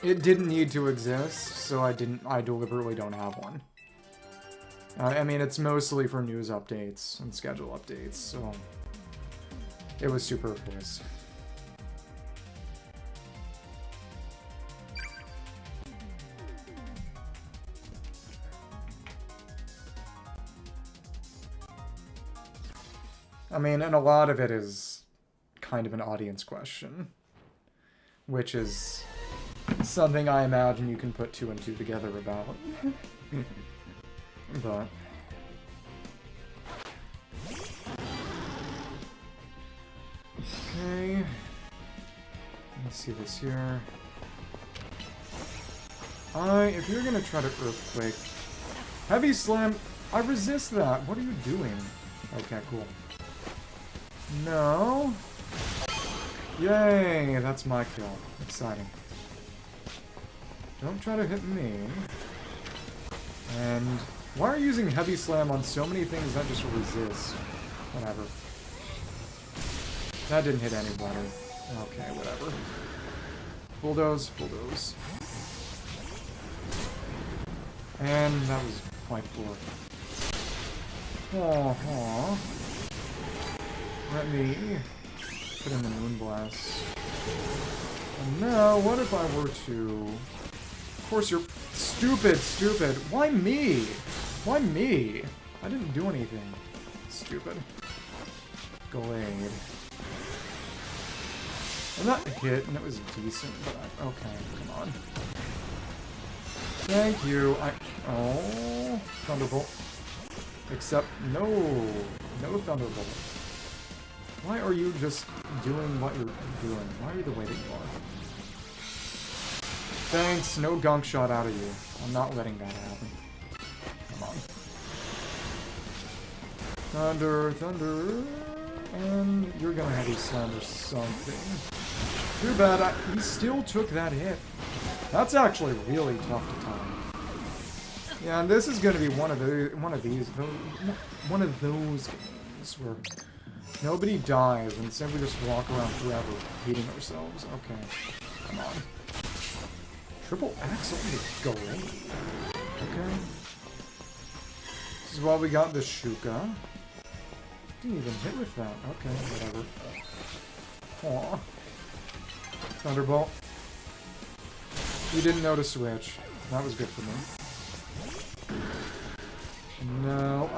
It didn't need to exist, so I deliberately don't have one. I mean, it's mostly for news updates and schedule updates, so it was superfluous. I mean, and a lot of it is kind of an audience question, which is something I imagine you can put 2 and 2 together about. But okay, let's see this here. If you're gonna try to Earthquake, Heavy Slam, I resist that. What are you doing? Okay, cool. No. Yay, that's my kill. Exciting. Don't try to hit me. And why are you using Heavy Slam on so many things that just resist? Whatever. That didn't hit anybody. Okay, whatever. Bulldoze, bulldoze. And that was quite poor. Aww. Let me put in the Moonblast. And now, what if I were to... Of course, you're stupid. Why me? Why me? I didn't do anything. Stupid. Glade. And that hit, and it was decent, but okay, come on. Thank you. Oh, Thunderbolt. Except, no Thunderbolt. Why are you just doing what you're doing? Why are you the way that you are? Thanks, no gunk shot out of you. I'm not letting that happen. Come on. Thunder. And you're gonna have a slam or something. Too bad, he still took that hit. That's actually really tough to time. Yeah, and this is gonna be one of those games where nobody dies and simply just walk around forever beating ourselves. Okay, come on. Triple Axle to Glade. Okay. This is why we got the Shuka. Didn't even hit with that. Okay, whatever. Aw. Thunderbolt. You didn't know to switch. That was good for me. No,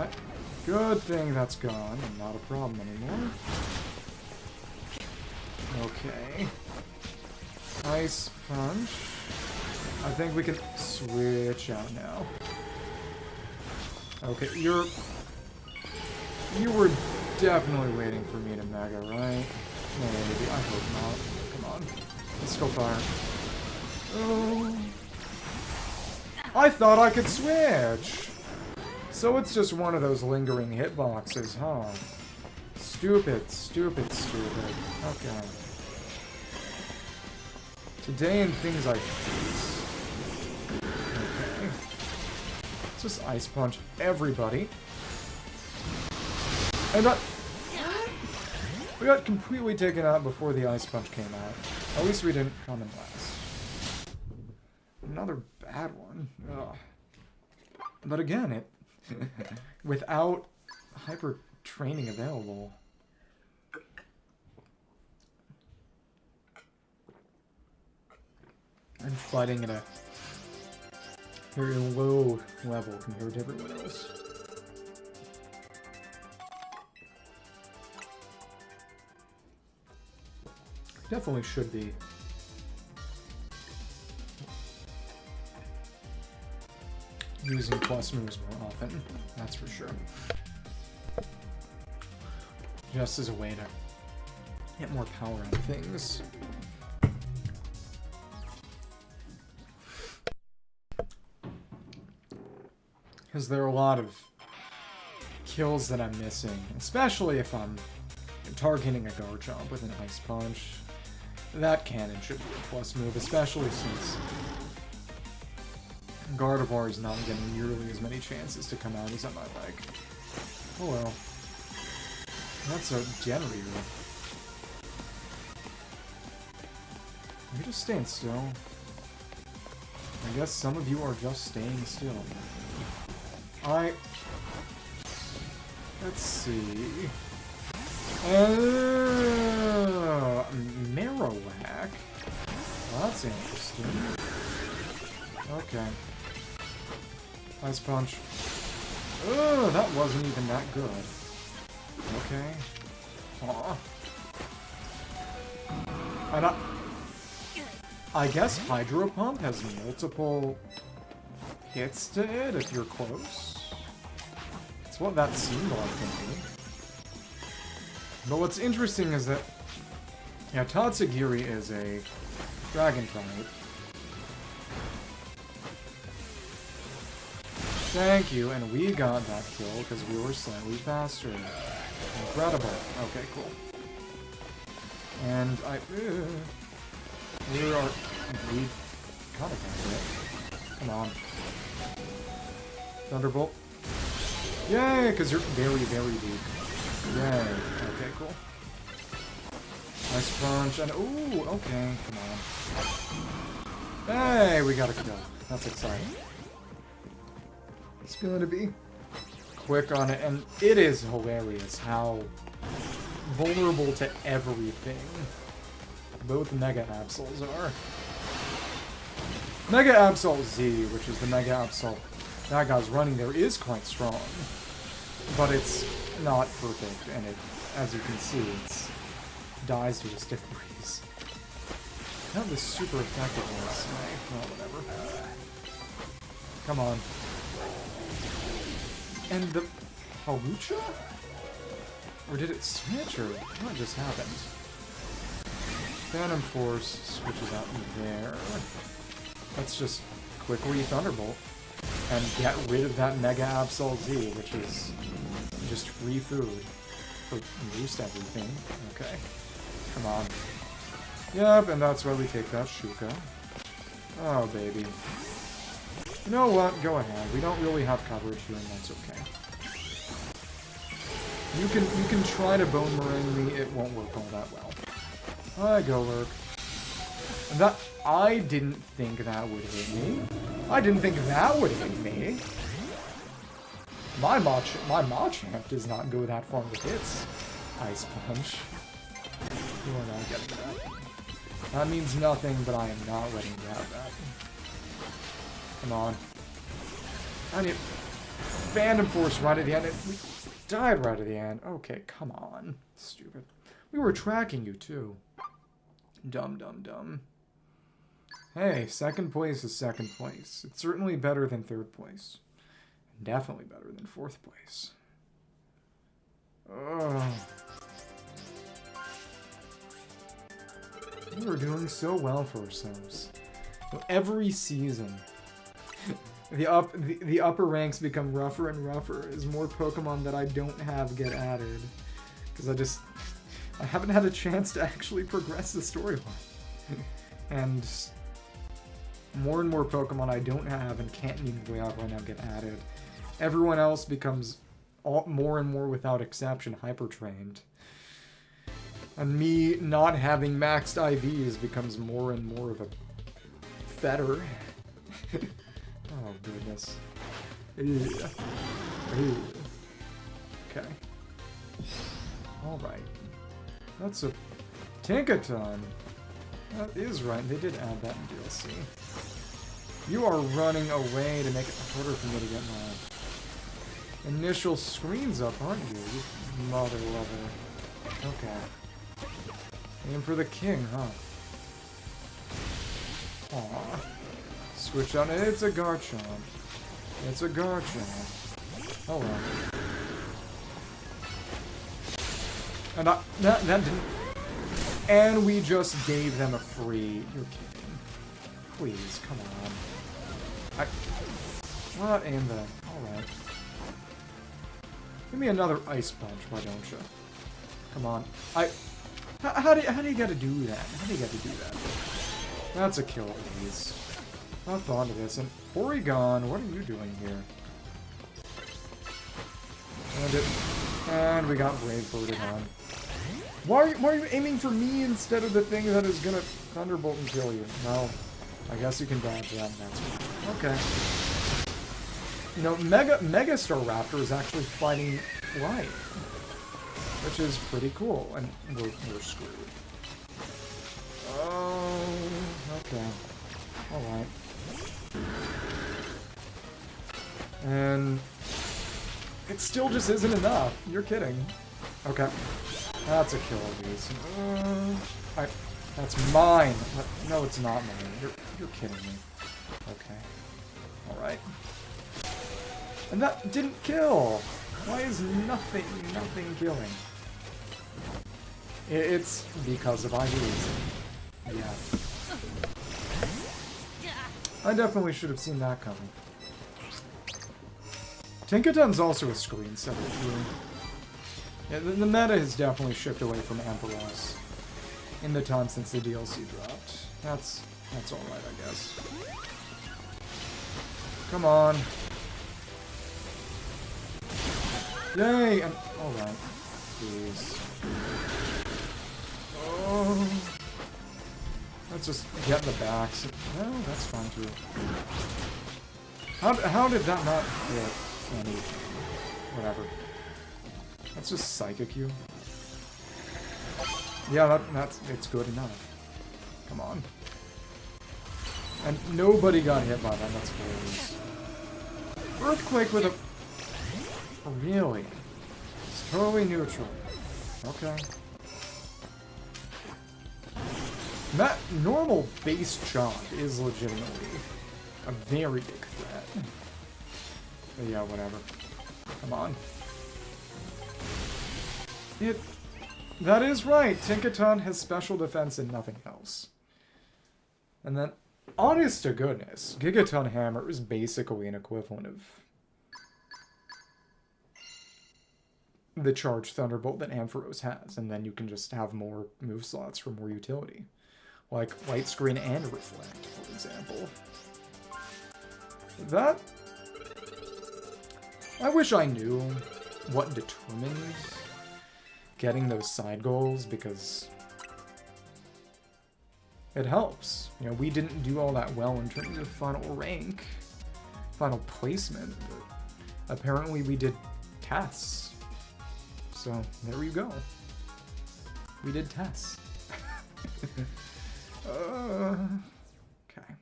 good thing that's gone. Not a problem anymore. Okay. Ice Punch. I think we can switch out now. Okay, you were definitely waiting for me to Mega, right? Maybe. I hope not. Come on. Let's go fire. Oh. I thought I could switch! So it's just one of those lingering hitboxes, huh? Stupid, stupid, stupid. Okay. Today in things I face. Okay. Let's just Ice Punch everybody. And we got completely taken out before the Ice Punch came out. At least we didn't come in last. Another bad one. Ugh. But again, it without hyper training available. I'm fighting at a very low level compared to everyone else. Definitely should be. Using plus moves more often, that's for sure. Just as a way to get more power on things. Because there are a lot of kills that I'm missing, especially if I'm targeting a Garchomp with an Ice Punch. That cannon should be a plus move, especially since Gardevoir is not getting nearly as many chances to come out as I might like. Oh well. That's a generator. Are you just staying still? I guess some of you are just staying still. Let's see. Marowak. Well, that's interesting. Okay. Ice Punch. Oh, that wasn't even that good. Okay. Aw. I guess Hydro Pump has multiple hits to it if you're close. That's what that seemed like to me. But what's interesting is that, yeah, Tatsugiri is a dragon type. Thank you, and we got that kill because we were slightly faster. Incredible. Okay, cool. And we kind of got it. Come on. Thunderbolt. Yay, because you're very, very weak. Yay. Okay, cool. Ice Punch, and ooh, okay, come on. Hey, we got a kill. That's exciting. It's going to be quick on it, and it is hilarious how vulnerable to everything both Mega Absols are. Mega Absol Z, which is the Mega Absol that guy's running there, is quite strong, but it's not perfect, and it, as you can see, it dies to a stiff breeze. Not the super effectiveness. Well, whatever. Come on. And the Hawlucha? Or did it switch, or what just happened? Phantom Force switches out there. Let's just quickly Thunderbolt and get rid of that Mega Absol Z, which is just free food for boost everything. Okay. Come on. Yep, and that's why we take that Shuka. Oh, baby. You know what? Go ahead. We don't really have coverage here, and that's okay. You can try to Bone Meringue me. It won't work all that well. Hi, Golurk. That I didn't think that would hit me. I didn't think that would hit me. My Machamp does not go that far with its Ice Punch. You are not getting that. That means nothing, but I am not letting you have that. Come on. I need Phantom Force right at the end. We died right at the end. Okay, come on. Stupid. We were tracking you, too. Dumb, dumb, dumb. Hey, second place is second place. It's certainly better than third place. Definitely better than fourth place. Oh. We were doing so well for ourselves. So every season, the upper ranks become rougher and rougher as more Pokemon that I don't have get added. Because I haven't had a chance to actually progress the storyline. And more and more Pokemon I don't have and can't even have right now get added. Everyone else becomes more and more, without exception, hyper-trained. And me not having maxed IVs becomes more and more of a fetter. Oh, goodness. Yeah. Okay. Alright. That's a Tinkaton. That is right. They did add that in DLC. You are running away to make it harder for me to get my initial screens up, aren't you? You mother lover. Okay. Aim for the king, huh? Aww. Switch on it. It's a Garchomp. It's a Garchomp. Oh well. And that didn't... And we just gave them a free... You're kidding. Please, come on. Not aim that. Alright. Give me another Ice Punch, why don't you? Come on. How do you get to do that? How do you get to do that? That's a kill, please. Not fond of this. And Porygon, what are you doing here? And we got Brave Birded on. Why are you aiming for me instead of the thing that is gonna Thunderbolt and kill you? No. I guess you can dodge that. That's okay. You know, Mega Staraptor is actually fighting light, which is pretty cool, and we're screwed. Oh, okay. Alright. And it still just isn't enough. You're kidding. Okay. That's a kill, dudes. That's mine. No, it's not mine. You're kidding me. Okay. Alright. And that didn't kill! Why is nothing killing? It's because of IVs. Yeah. I definitely should have seen that coming. Tinkaton's also a screensaver, too. Yeah, the meta has definitely shifted away from Ampharos in the time since the DLC dropped. That's alright, I guess. Come on. Yay! And alright. Jeez. Oh. Let's just get the backs. No, that's fine too. How did that not hit any? Whatever. Let's just Psychic you. Yeah, it's good enough. Come on. And nobody got hit by that, that's hilarious. Earthquake with a... Oh, really? It's totally neutral. Okay. That normal base Chomp is legitimately a very big threat. But yeah, whatever. Come on. That is right. Tinkaton has special defense and nothing else. And then, honest to goodness, Gigaton Hammer is basically an equivalent of the Charged Thunderbolt that Ampharos has, and then you can just have more move slots for more utility. Like Light Screen and Reflect, for example. That... I wish I knew what determined getting those side goals, because it helps. You know, we didn't do all that well in terms of final rank, final placement, but apparently we did tests. So, there you go. We did tests. Okay.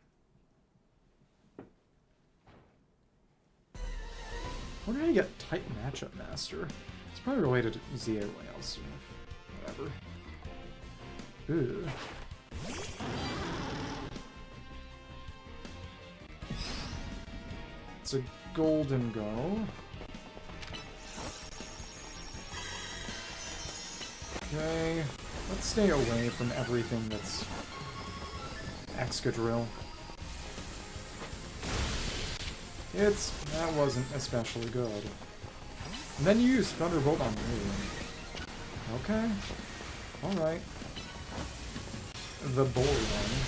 Where did I get Type Matchup Master? It's probably related to Z Rails. Whatever. Ooh. It's a Golden Go. Okay, let's stay away from everything that's Excadrill. That wasn't especially good. And then you use Thunderbolt on me. Okay. Alright. The bold one.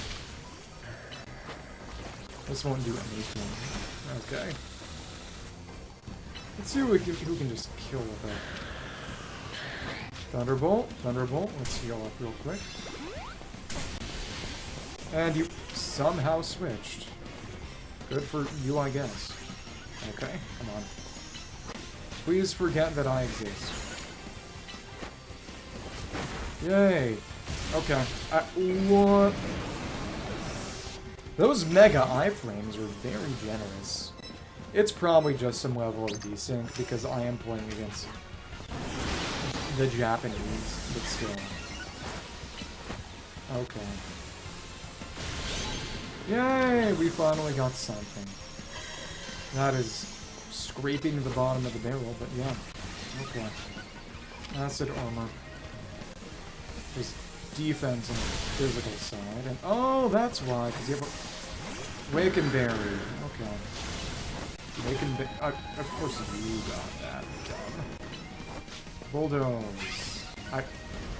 This won't do anything. Okay. Let's see who can just kill with it. Thunderbolt, Thunderbolt. Let's heal up real quick. And you somehow switched. Good for you, I guess. Okay, come on. Please forget that I exist. Yay! Okay. What? Those Mega Iflames are very generous. It's probably just some level of desync because I am playing against the Japanese, but still. Okay. Yay! We finally got something. That is scraping the bottom of the barrel, but yeah. Okay. Acid armor. There's defense on the physical side, and oh, that's why, because you have a Waken Berry. Okay. Waken Berry. Of course you got that. Dumb. Bulldoze.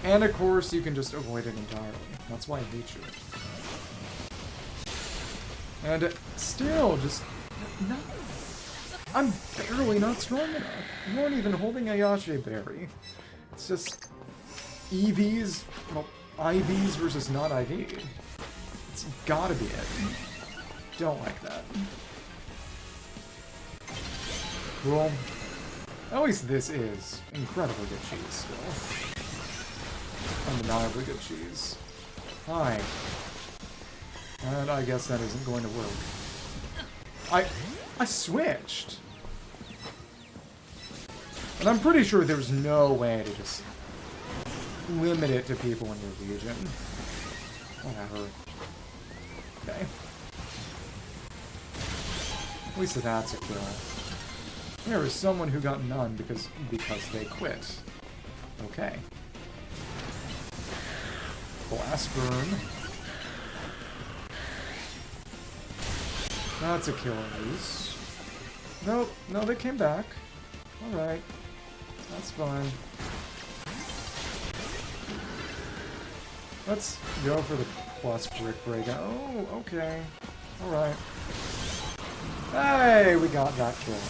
And of course you can just avoid it entirely. That's why I hate you. And still, just not. I'm barely not strong enough. You aren't even holding a Yache Berry. It's just EVs, well, IVs versus not IV. It's gotta be it. Don't like that. Cool. At least this is incredibly good cheese still. Undeniably good cheese. Hi. And I guess that isn't going to work. I switched! And I'm pretty sure there's no way to just limit it to people in your region. Whatever. Okay. At least that's a kill. There is someone who got none because they quit. Okay. Blast Burn. That's a kill at least. Nope, no, they came back. Alright. That's fine. Let's go for the plus Brick Break. Oh, okay. Alright. Hey, we got that kill.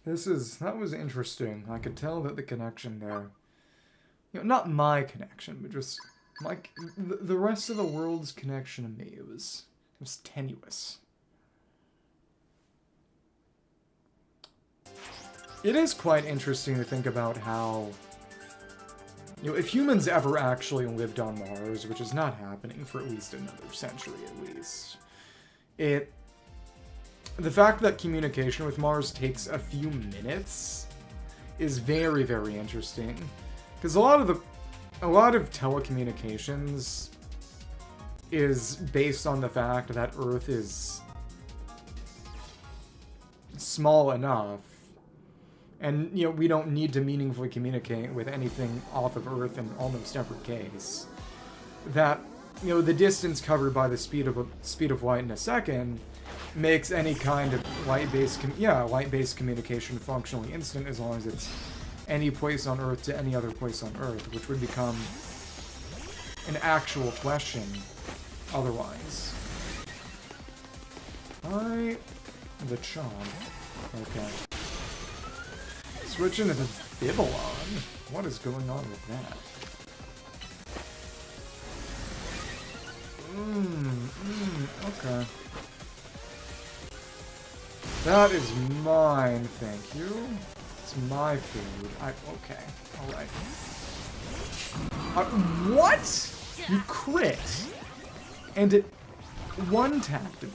That was interesting. I could tell that the connection there, you know, not my connection, but just the rest of the world's connection to me, it was tenuous. It is quite interesting to think about how, you know, if humans ever actually lived on Mars, which is not happening for at least another century at least, the fact that communication with Mars takes a few minutes is very, very interesting. Because a lot of telecommunications is based on the fact that Earth is small enough, and, you know, we don't need to meaningfully communicate with anything off of Earth in almost every case. That, you know, the distance covered by the speed of light in a second makes any kind of light-based communication functionally instant as long as it's any place on Earth to any other place on Earth, which would become an actual question otherwise. The Chomp. Okay. Switch into the Bibalon. What is going on with that? Okay. That is mine, thank you. It's my food. Okay. Alright. What? You crit! And it one-tapped me.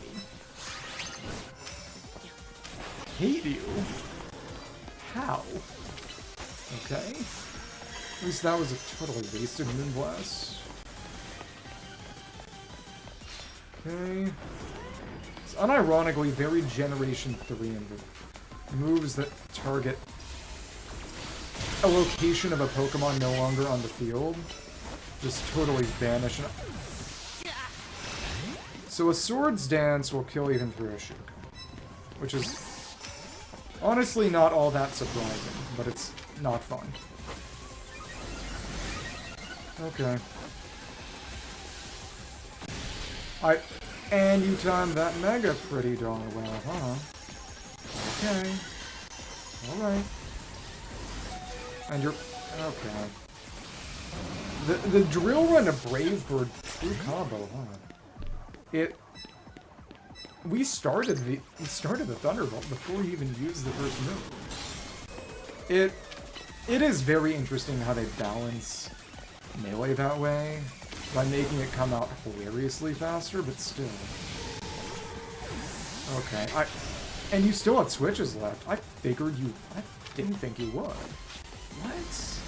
hate you. How? Okay. At least that was a totally wasted Moonblast. Okay. It's unironically very Generation 3 in the moves that target a location of a Pokemon no longer on the field just totally vanish. So a Swords Dance will kill even through a Shuka, which is honestly not all that surprising, but it's not fun. Okay. And you timed that Mega pretty darn well, huh? Okay. Alright. And you're... okay. The Drill Run to Brave Bird true combo, huh? We started the Thunderbolt before he even used the first move. It is very interesting how they balance melee that way by making it come out hilariously faster, but still. Okay, and you still had switches left. I didn't think you would. What?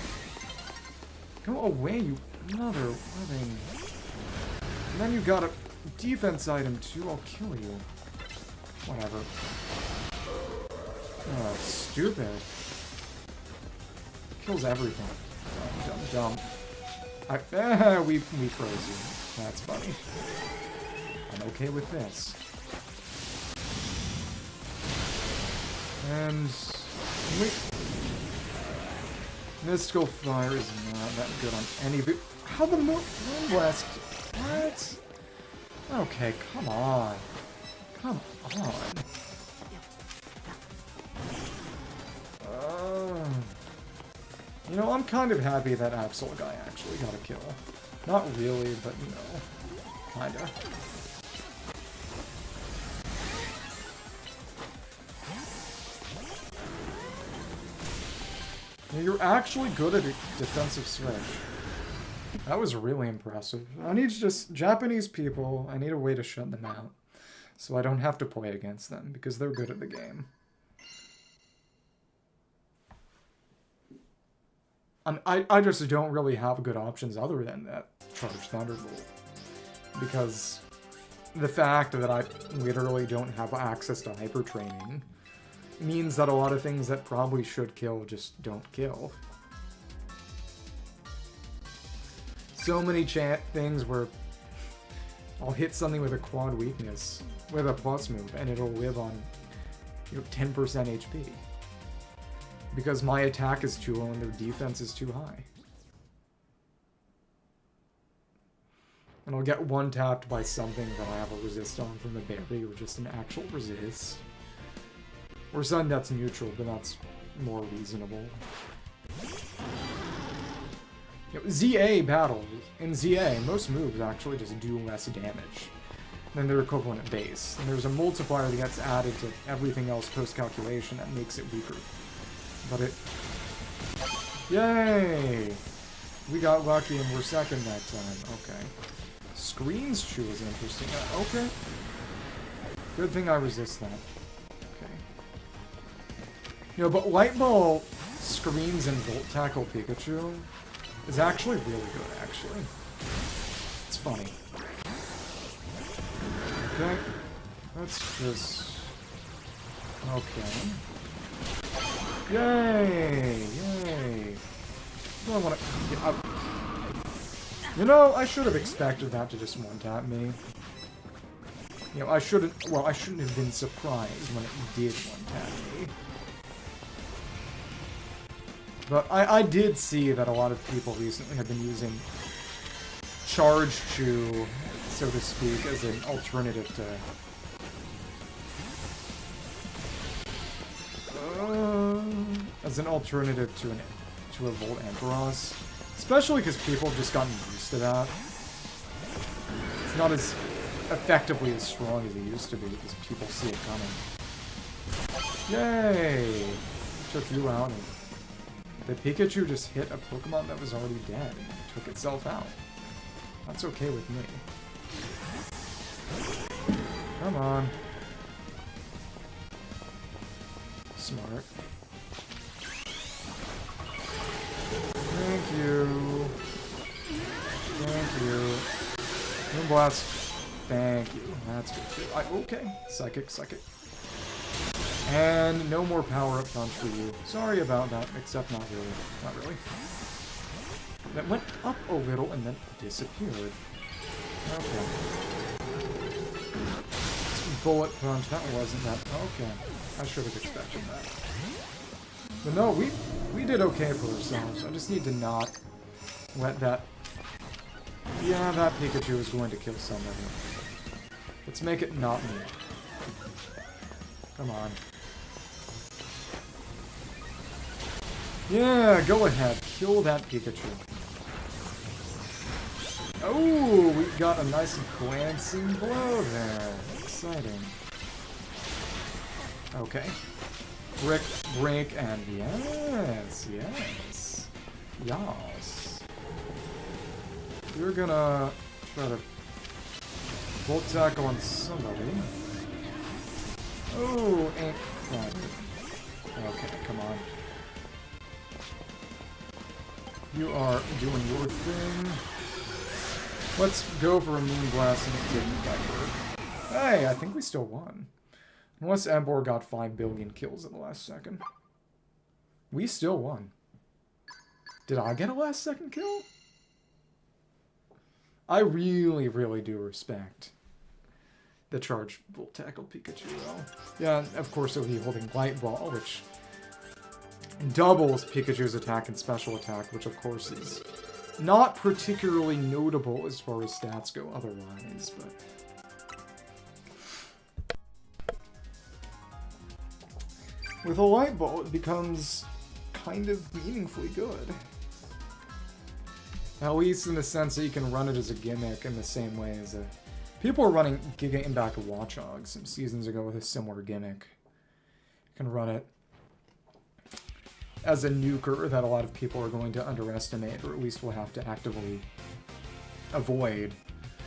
Go away, you mother loving. And then you got a defense item too. I'll kill you. Whatever. Oh, stupid. Kills everything. Dumb. We froze you. That's funny. I'm okay with this. And Mystical Fire is not that good on any of it. How the Moonblast? What? Okay, come on. Come on. You know, I'm kind of happy that Absol guy actually got a kill. Not really, but you know, kinda. You're actually good at a defensive switch. That was really impressive. I need just Japanese people, I need a way to shut them out. So I don't have to play against them, because they're good at the game. I just don't really have good options other than that Charged Thunderbolt. Because the fact that I literally don't have access to Hyper Training means that a lot of things that probably should kill just don't kill. So many things where I'll hit something with a quad weakness with a plus move and it'll live on 10% HP. Because my attack is too low and their defense is too high. And I'll get one-tapped by something that I have a resist on from the berry or just an actual resist. Or something that's neutral, but that's more reasonable. ZA battle. In ZA, most moves actually just do less damage than their equivalent at base. And there's a multiplier that gets added to everything else post-calculation that makes it weaker. But it... Yay! We got lucky and we're second that time. Okay. Screens Chew is interesting. Okay. Good thing I resist that. But Light Ball Screens and Volt Tackle Pikachu is actually really good, actually. It's funny. Okay. Let's just... okay. Yay! Yay! Do I want to... You know, I should have expected that to just one-tap me. I shouldn't have been surprised when it did one-tap me. But I did see that a lot of people recently have been using Charge Chew, so to speak, as an alternative to a Volt Ampharos. Especially because people have just gotten used to that. It's not as effectively as strong as it used to be because people see it coming. Yay! Took you out. And the Pikachu just hit a Pokemon that was already dead and took itself out. That's okay with me. Come on. Smart. Thank you. Thank you. Moonblast. Thank you. That's good too. Okay. Psychic, psychic. And no more power-up punch for you. Sorry about that, except not really. Not really. That went up a little and then disappeared. Okay. Bullet punch, that wasn't that. Okay. I should have expected that. But no, we did okay for ourselves. I just need to not let that... Yeah, that Pikachu is going to kill somebody. Let's make it not me. Come on. Yeah, go ahead. Kill that Pikachu. Oh, we got a nice glancing blow there. Exciting. Okay. Brick, break, and yes, yes. Yas. You're gonna try to Volt tackle on somebody. Oh, ain't fun. Okay, come on. You are doing your thing. Let's go for a Moonblast and it didn't get hurt. Hey, I think we still won. Unless Embor got 5 billion kills in the last second. We still won. Did I get a last second kill? I really, really do respect the Charged Volt Tackle Pikachu, though. Yeah, of course he'll be holding Light Ball, which doubles Pikachu's attack and special attack, which of course is not particularly notable as far as stats go otherwise, but... With a Light Ball, it becomes kind of meaningfully good. At least in the sense that you can run it as a gimmick in the same way as a... People were running Giga Impact Watchog some seasons ago with a similar gimmick. You can run it as a nuker that a lot of people are going to underestimate, or at least will have to actively avoid.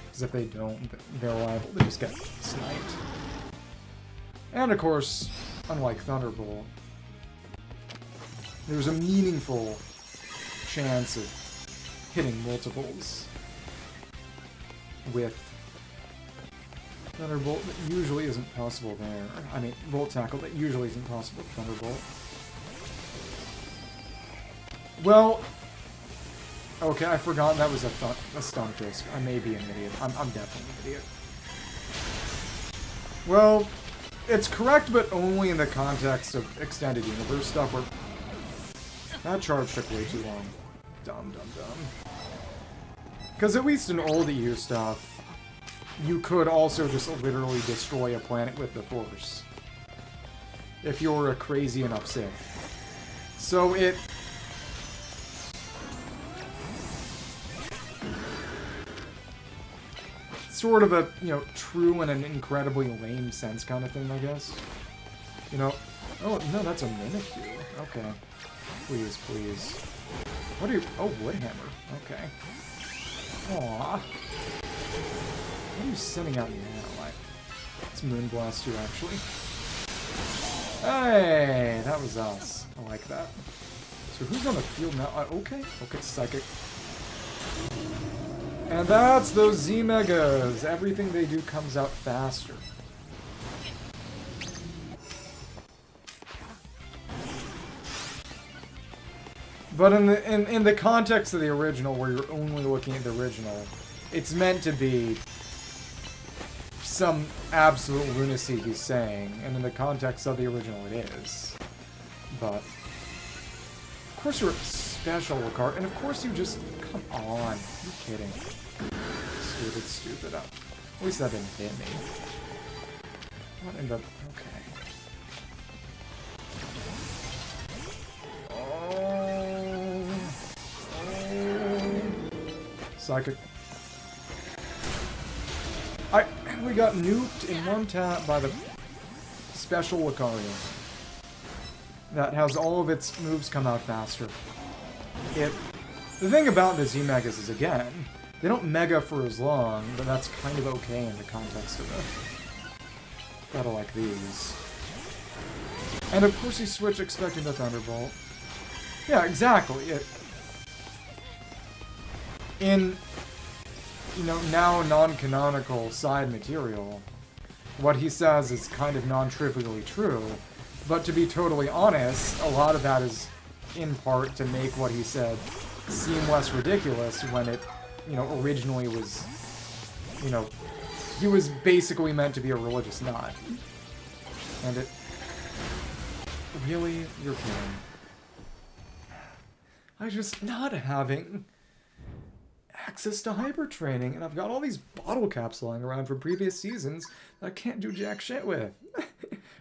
Because if they don't, they're liable to just get sniped. And of course, unlike Thunderbolt, there's a meaningful chance of hitting multiples with Thunderbolt that usually isn't possible there. I mean, Volt Tackle that usually isn't possible with Thunderbolt. Well, okay, I forgot that was a Stunfisk. I may be an idiot. I'm definitely an idiot. Well, it's correct, but only in the context of Extended Universe stuff where that charge took way too long. Dumb, dumb, dumb. Because at least in old EU stuff, you could also just literally destroy a planet with the Force. If you're a crazy enough Sith. So it... sort of a, you know, true in an incredibly lame sense kind of thing, I guess. You know... Oh, no, that's a Mimikyu. Okay. Please, please. What are you... Oh, Woodhammer. Okay. Aww. What are you sending out now? Like, it's Moonblast you, actually. Hey, that was us. I like that. So who's on the field now? Okay. Okay, Psychic. And that's those Z-Megas. Everything they do comes out faster. But in the context of the original, where you're only looking at the original, it's meant to be some absolute lunacy he's saying, and in the context of the original, it is. But of course you're a special card, and of course you just come on. You're kidding. Stupid, stupid. At least that didn't hit me. What in the... Okay. Psychic. We got nuked in one tap by the special Lucario. That has all of its moves come out faster. The thing about the Z-Megas is, again, they don't Mega for as long, but that's kind of okay in the context of a battle like these. And of course he switched expecting the Thunderbolt. Yeah, exactly. In, you know, now non-canonical side material, what he says is kind of non-trivially true, but to be totally honest, a lot of that is in part to make what he said seem less ridiculous when it, you know, originally was, you know, he was basically meant to be a religious nut. And it... Really? You're kidding. I just not having access to hyper training, and I've got all these bottle caps lying around from previous seasons that I can't do jack shit with.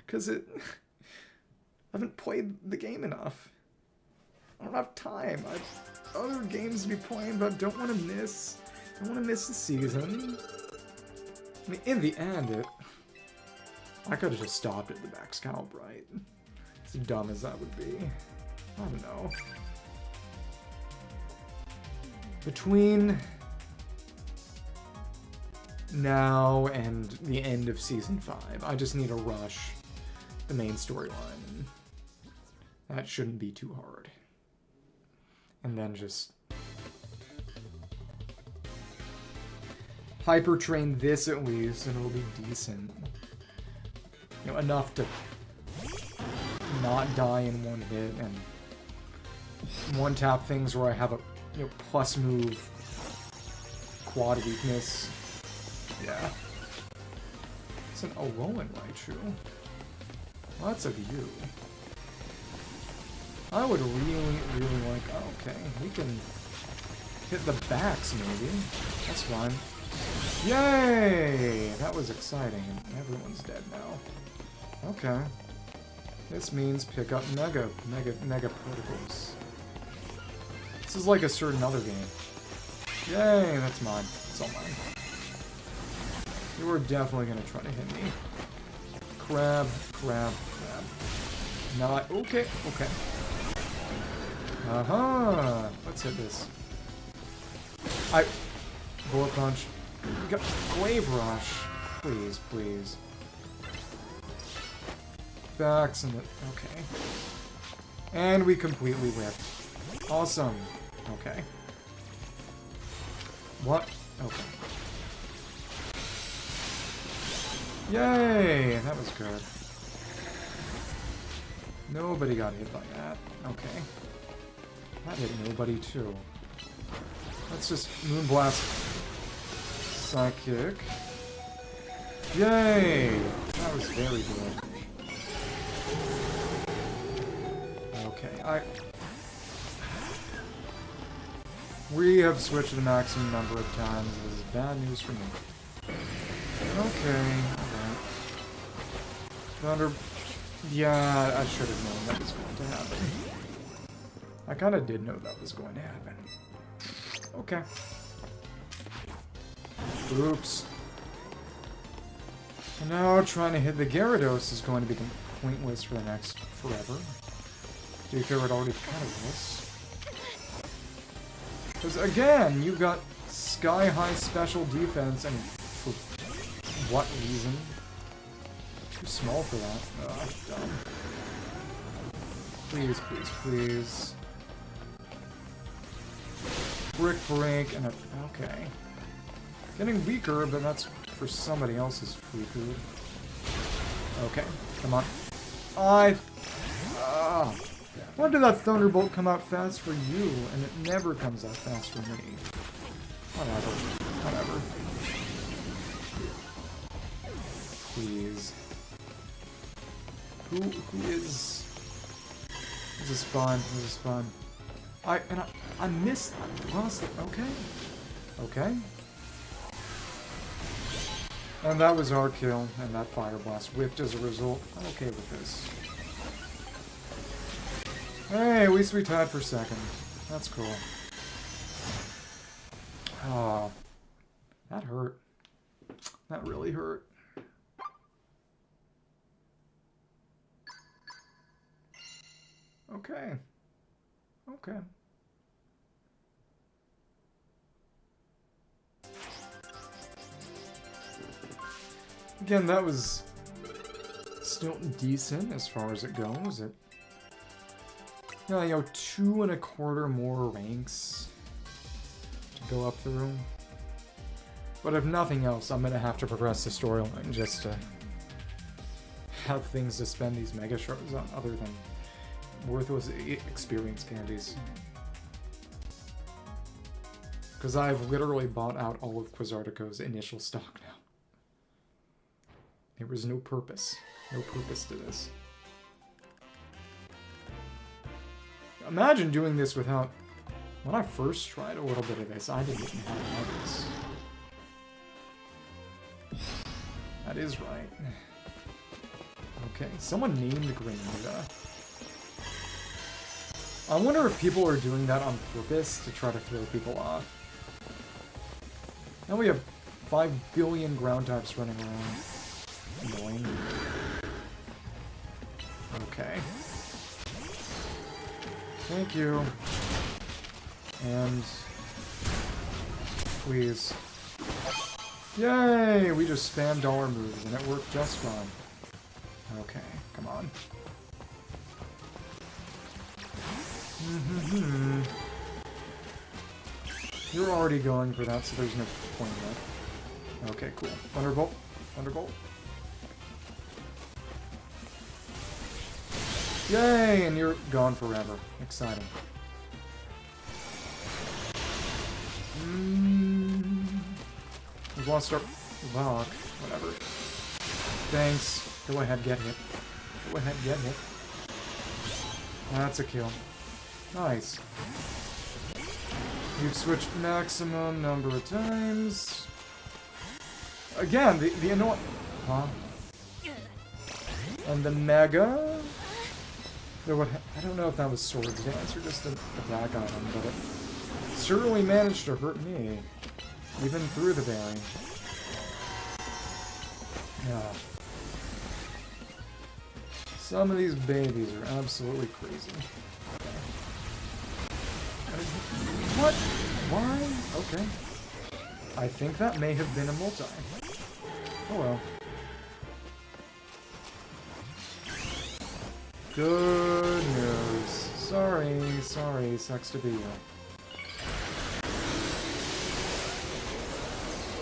Because I haven't played the game enough. I don't have time. I have other games to be playing, but I don't want to miss. I don't want to miss the season. I mean, in the end, I could have just stopped at the Baxcalibrite. As dumb as that would be. I don't know. Between now and the end of Season 5, I just need to rush the main storyline. That shouldn't be too hard. And then just hyper train this at least, and it'll be decent. You know, enough to not die in one hit, and one-tap things where I have a, you know, plus move quad weakness. Yeah. It's an Alolan Raichu. Lots of you. I would really, really like... Oh, okay, we can hit the backs, maybe. That's fine. Yay! That was exciting, and everyone's dead now. Okay. This means pick up Mega Particles. This is like a certain other game. Yay, that's mine. It's all mine. You were definitely gonna try to hit me. Crab, crab, crab. Not... Okay, okay. Uh-huh. Let's hit this. Bullet Punch. We got Wave Rush. Please, please. Backs and the... Okay. And we completely whiffed. Awesome. Okay. What? Okay. Yay! That was good. Nobody got hit by that. Okay. That hit nobody, too. Let's just Moonblast Psychic. Yay! That was very good. Okay, we have switched the maximum number of times. This is bad news for me. Okay, alright. Thunder... Yeah, I should have known that was going to happen. I kind of did know that was going to happen. Okay. Oops. And now trying to hit the Gyarados is going to become pointless for the next forever. Do you feel it already kind of was? Because again, you've got sky-high special defense, and for what reason? Too small for that. Ugh, dumb. Please, please, please. Brick break and a... Okay. Getting weaker, but that's for somebody else's free food. Okay, come on. Why did that Thunderbolt come out fast for you, and it never comes out fast for me? Whatever. Whatever. Please. Who is... This is fun. This is fun. I missed... I lost it. Okay. Okay. And that was our kill, and that Fire Blast whiffed as a result. I'm okay with this. Hey, at least we tied for second. That's cool. Oh, that hurt. That really hurt. Okay. Okay. Again, that was still decent as far as it goes. You know, 2.25 more ranks to go up through. But if nothing else, I'm gonna have to progress the storyline just to have things to spend these Mega Shards on other than worthless experience candies. Because I've literally bought out all of Quasartico's initial stock now. There was no purpose. No purpose to this. Imagine doing this without... When I first tried a little bit of this, I didn't even have others. That is right. Okay, someone named Greninja. I wonder if people are doing that on purpose to try to throw people off. Now we have 5 billion ground types running around. Annoying. Okay. Thank you. And... please. Yay! We just spammed dollar moves and it worked just fine. Okay, come on. You're already going for that, so there's no point in that. Okay, cool. Thunderbolt. Thunderbolt. Yay! And you're gone forever. Exciting. We've lost our rock. Whatever. Thanks. Go ahead, get hit. Go ahead, get hit. That's a kill. Nice. You've switched maximum number of times. Again, the annoying... Huh? And the Mega... I don't know if that was Swords Dance or just an attack item, but it certainly managed to hurt me. Even through the berry. Yeah. Some of these babies are absolutely crazy. What? Why? Okay. I think that may have been a multi. Oh well. Good news. Sorry, sucks to be you.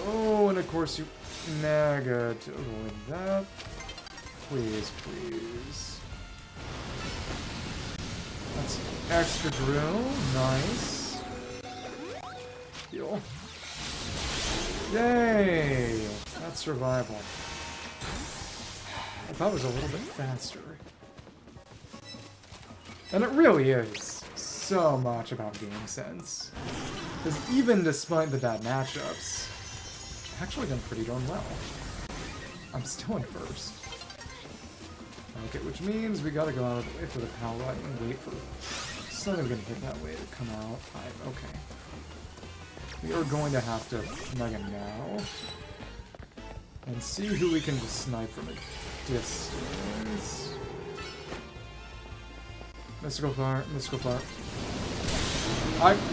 Oh, and of course you Mega to avoid that. Please, please. That's extra drill. Nice. Heal. Yay! That's survival. If I was a little bit faster. And it really is so much about game sense. Because even despite the bad matchups, I've actually done pretty darn well. I'm still in first. Okay, which means we gotta go out of the way for the power light and wait for something gonna hit that way to come out. Okay. We are going to have to Mega now. And see who we can just snipe from a distance. Mystical Fire, Mystical Fire.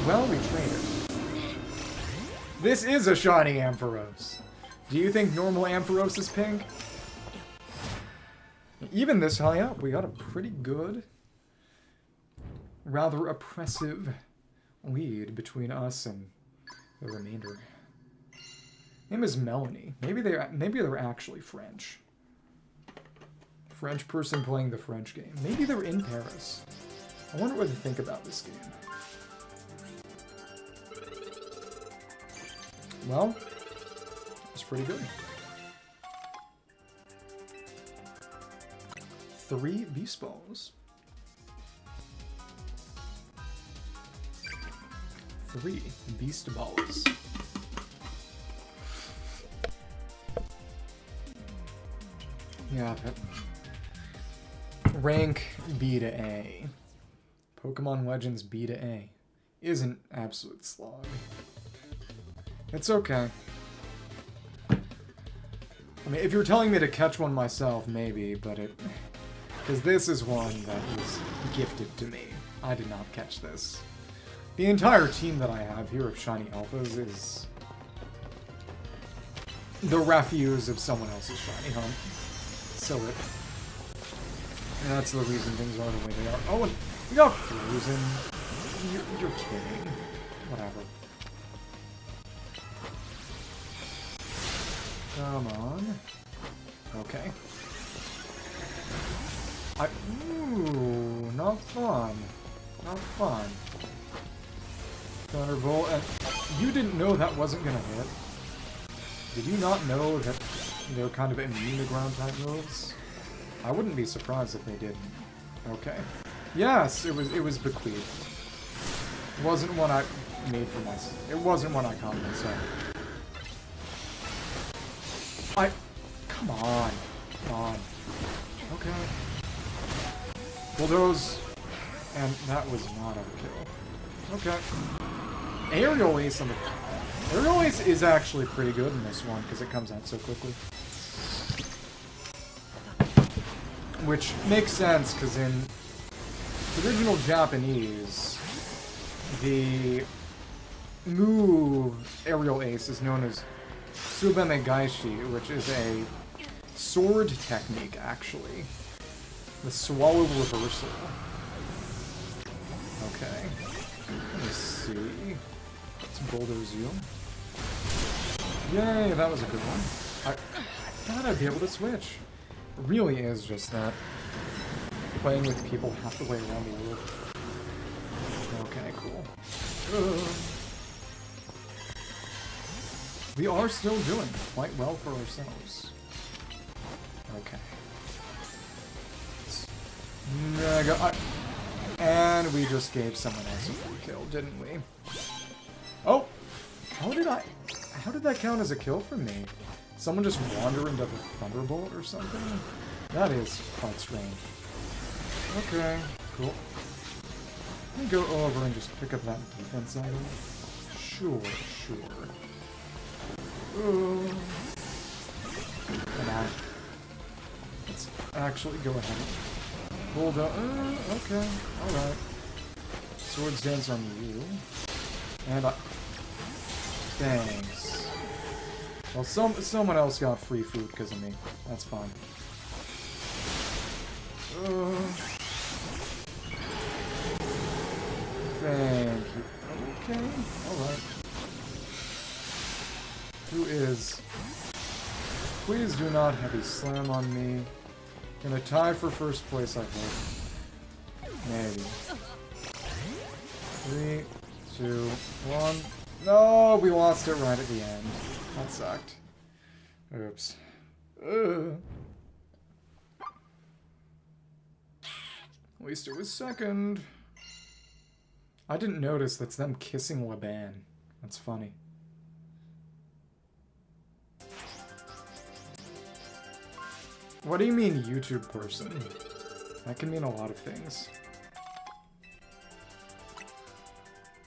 Well, we traded. This is a Shiny Ampharos. Do you think normal Ampharos is pink? Even this high up, we got a pretty good, rather oppressive lead between us and the remainder. Name is Melanie. Maybe they're actually French. French person playing the French game. Maybe they're in Paris. I wonder what they think about this game. Well, it's pretty good. 3 Beast Balls. 3 Beast Balls. Yeah, but rank B to A. Pokemon Legends B to A is an absolute slog. It's okay. I mean, if you're telling me to catch one myself, maybe, but it... Because this is one that was gifted to me. I did not catch this. The entire team that I have here of Shiny Alphas is the refuse of someone else's Shiny Hunt. So it And that's the reason things are the way they are. Oh, and we got frozen. You're kidding. Whatever. Come on. Okay. Ooh, not fun. Not fun. Thunderbolt, and you didn't know that wasn't gonna hit. Did you not know that they're kind of immune to ground type moves? I wouldn't be surprised if they didn't. Okay. Yes, it was bequeathed. It wasn't one I made for myself. It wasn't one I caught myself. Come on. Come on. Okay. Bulldoze. And that was not a kill. Okay. Aerial Ace on the... Aerial Ace is actually pretty good in this one, because it comes out so quickly. Which makes sense, because in original Japanese, the move Aerial Ace is known as Tsubame Gaishi, which is a sword technique, actually. The swallow reversal. Okay. Let me see. Let's bulldoze you. Yay, that was a good one. I thought I'd be able to switch. It really is just that. Playing with people half the way around the world. Okay, cool. We are still doing quite well for ourselves. Okay. Mega... And we just gave someone else a free kill, didn't we? Oh! How did that count as a kill for me? Someone just wander into the Thunderbolt or something? That is quite strange. Okay, cool. Let me go over and just pick up that defense item. Sure. Come on. Let's actually go ahead. Hold up. Okay. Alright. Swords Dance on you. And thanks. Well, someone else got free food because of me. That's fine. Thank you. Okay. Alright. Who is... Please do not heavy slam on me. Gonna tie for first place, I hope. Maybe. 3, 2, 1. No, we lost it right at the end. That sucked. Oops. At least it was second. I didn't notice that's them kissing Laban. That's funny. What do you mean, YouTube person? That can mean a lot of things.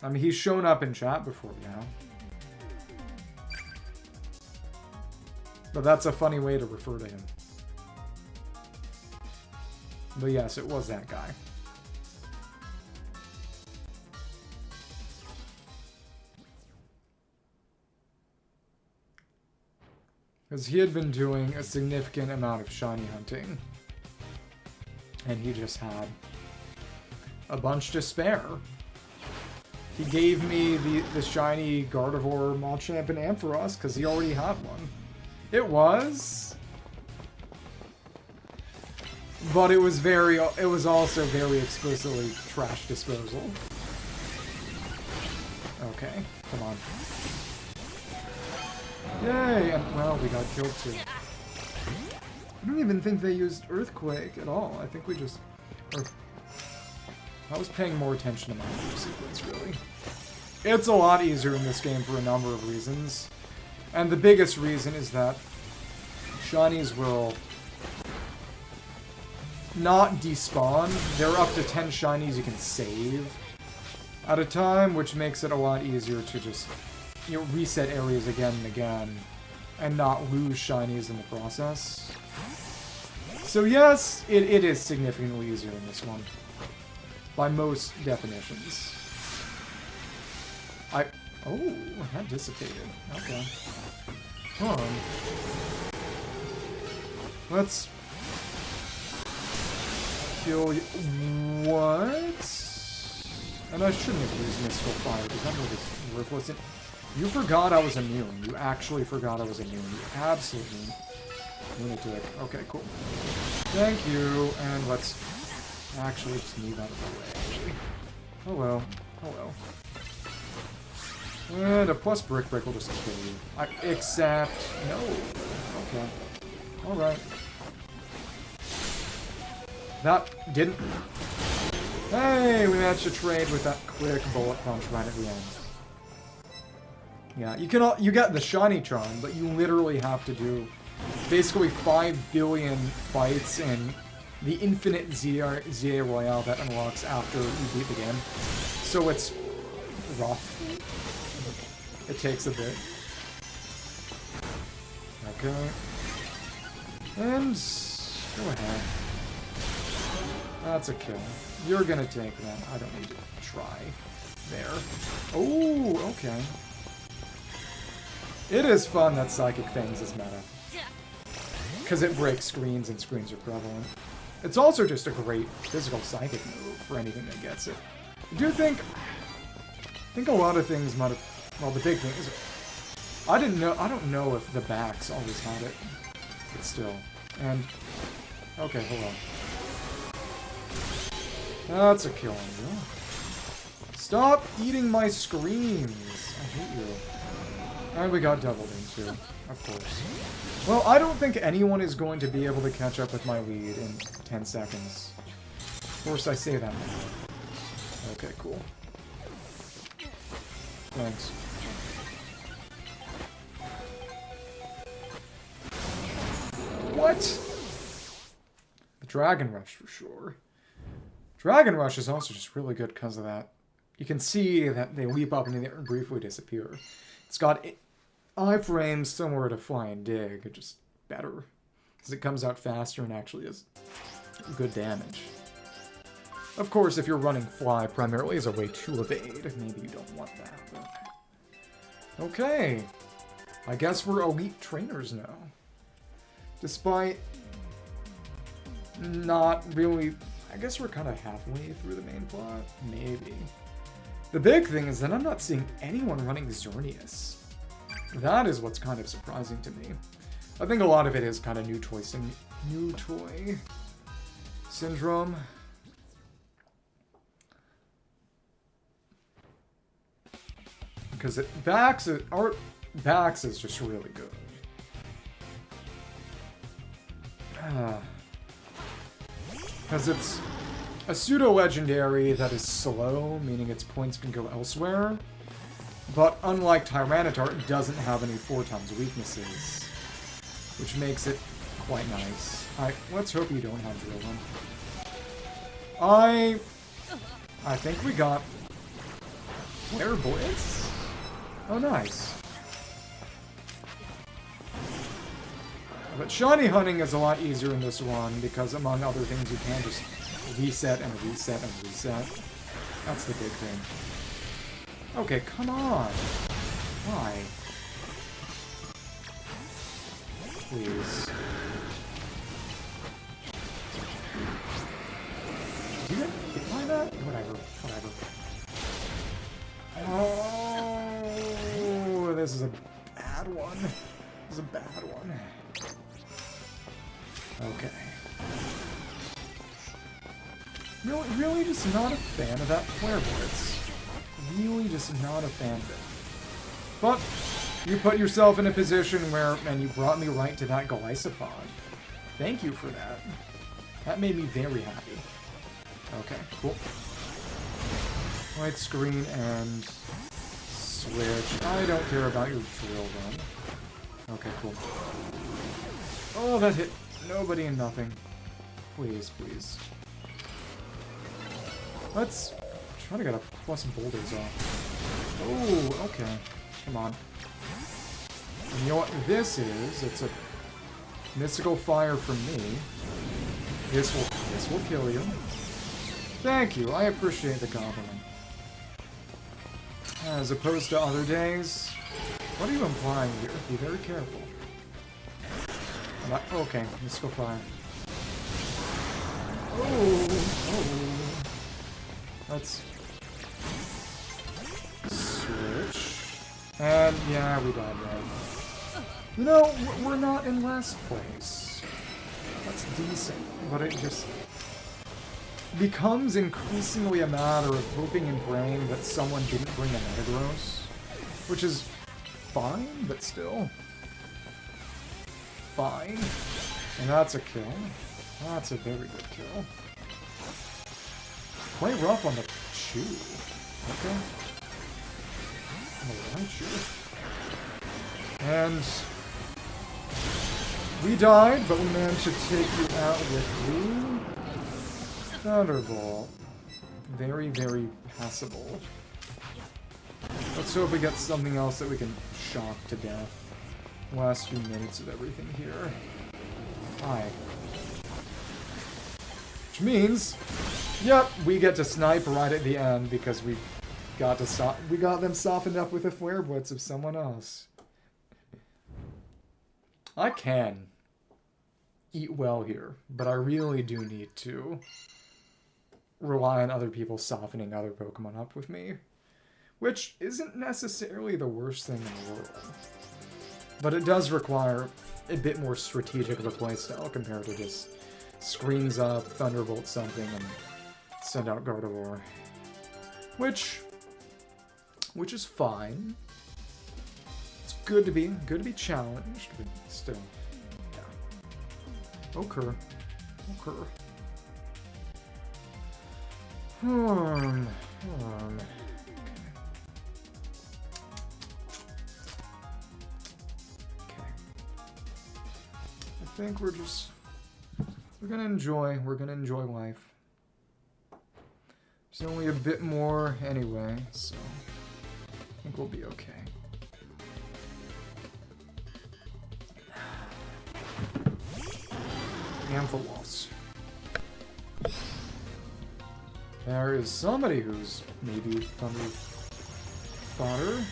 I mean, he's shown up in chat before, you know? But that's a funny way to refer to him. But yes, it was that guy. Because he had been doing a significant amount of shiny hunting. And he just had a bunch to spare. He gave me the shiny Gardevoir, Machamp, and Ampharos because he already had one. It was. But it was also very explicitly trash disposal. Okay, come on. Yay! And, well, we got killed too. I don't even think they used Earthquake at all. I think we just... I was paying more attention to my move sequence, really. It's a lot easier in this game for a number of reasons. And the biggest reason is that shinies will not despawn. There are up to 10 shinies you can save at a time, which makes it a lot easier to just, you know, reset areas again and again and not lose shinies in the process. So yes, it is significantly easier in this one. By most definitions. Oh, that dissipated. Okay. Hold on. kill you. What? And I shouldn't have used Mystical Fire because that move is worthless. You forgot I was immune. You actually forgot I was immune. You absolutely lunatic. Okay, cool. Thank you. And let's actually just move out of the way. Oh well. Oh well. And a plus Brick Break will just kill you. Except... No. Okay. Alright. That didn't... Hey! We managed to trade with that quick bullet punch right at the end. Yeah, you get the Shiny Charm, but you literally have to do basically 5 billion fights in the infinite ZA Royale that unlocks after you beat the game. So it's rough. It takes a bit. Okay. And go ahead. That's a kill. You're gonna take that. I don't need to try. There. Oh, okay. It is fun that Psychic Fangs is meta. Because it breaks screens and screens are prevalent. It's also just a great physical Psychic move for anything that gets it. I do think a lot of things might have... Well, the big thing is... I don't know if the backs always had it. But still. And... Okay, hold on. That's a kill. Stop eating my screens! I hate you. And we got doubled into, of course. Well, I don't think anyone is going to be able to catch up with my lead in 10 seconds. Of course, I say that now. Okay, cool. Thanks. What? The Dragon Rush, for sure. Dragon Rush is also just really good because of that. You can see that they leap up and then briefly disappear. It's got iframes similar to Flying Dig, just better. Because it comes out faster and actually does good damage. Of course, if you're running Fly primarily as a way to evade, maybe you don't want that. But... Okay. I guess we're elite trainers now. Despite not really... I guess we're kind of halfway through the main plot. Maybe. The big thing is that I'm not seeing anyone running Xerneas. That is what's kind of surprising to me. I think a lot of it is kind of new toy syndrome. Because Bax is just really good. Because it's a pseudo-legendary that is slow, meaning its points can go elsewhere. But unlike Tyranitar, it doesn't have any 4x weaknesses. Which makes it quite nice. Let's hope you don't have Drillbun. I think we got... Flare Blitz? Oh, nice. But shiny hunting is a lot easier in this one because, among other things, you can just reset and reset and reset. That's the big thing. Okay, come on. Why? Please. Did you get hit by that? Whatever. Oh, this is a bad one. This is a bad one. Okay. Really just not a fan of that Flare Blitz. Really just not a fan of it. But you put yourself in a position where, and you brought me right to that Golisopod. Thank you for that. That made me very happy. Okay, cool. White screen and switch. I don't care about your drill run. Okay, cool. Oh, that hit nobody and nothing. Please, please. Let's try to get a plus boulders off. Oh, okay. Come on. And you know what this is? It's a mystical fire from me. This will kill you. Thank you. I appreciate the compliment. As opposed to other days. What are you implying here? Be very careful. Okay, mystical fire. Oh. Oh. Let's switch. And yeah, we died right. You know, we're not in last place. That's decent, but it just becomes increasingly a matter of hoping and praying that someone didn't bring a Metagross, which is fine, but still fine. And that's a kill. That's a very good kill. Quite rough on the Chew. Okay. Alright, Chew. And we died, but we managed to take you out with the Thunderbolt. Very, very passable. Let's hope we get something else that we can shock to death. Last few minutes of everything here. Hi. Which means, yep, we get to snipe right at the end because we got them softened up with the Flare Blitz of someone else. I can eat well here, but I really do need to rely on other people softening other Pokemon up with me. Which isn't necessarily the worst thing in the world. But it does require a bit more strategic of a playstyle compared to just screens up, Thunderbolt something, and send out Gardevoir. Which is fine. It's good to be challenged, but still. Yeah. Okay. I think we're gonna enjoy life. There's only a bit more anyway, so I think we'll be okay. Ampharos. There is somebody who's maybe Thunder Fodder.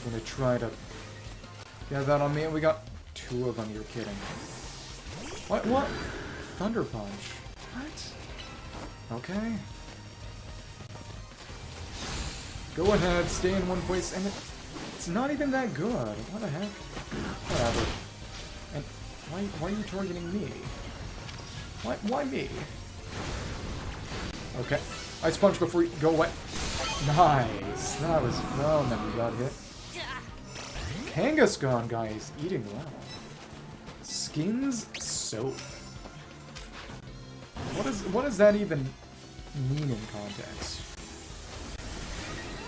Gonna try to get that on me, and we got two of them, you're kidding. What? Thunder Punch. What? Okay. Go ahead, stay in one place, and it's not even that good. What the heck? Whatever. And why are you targeting me? Why me? Okay. Ice Punch before you go away. Nice. That was, well, then we got hit. Kangaskhan guy is eating well. Skins Soap. What does that even mean in context?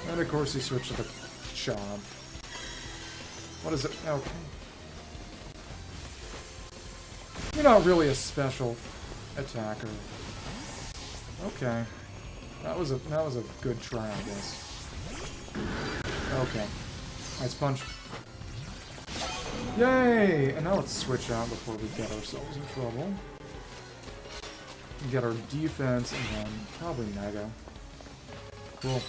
And of course he switched to the Chomp. What is it? Okay. You're not really a special attacker. Okay. That was a good try, I guess. Okay. Ice Punch. Yay! And now let's switch out before we get ourselves in trouble. Get our defense and then probably Mega. Cool.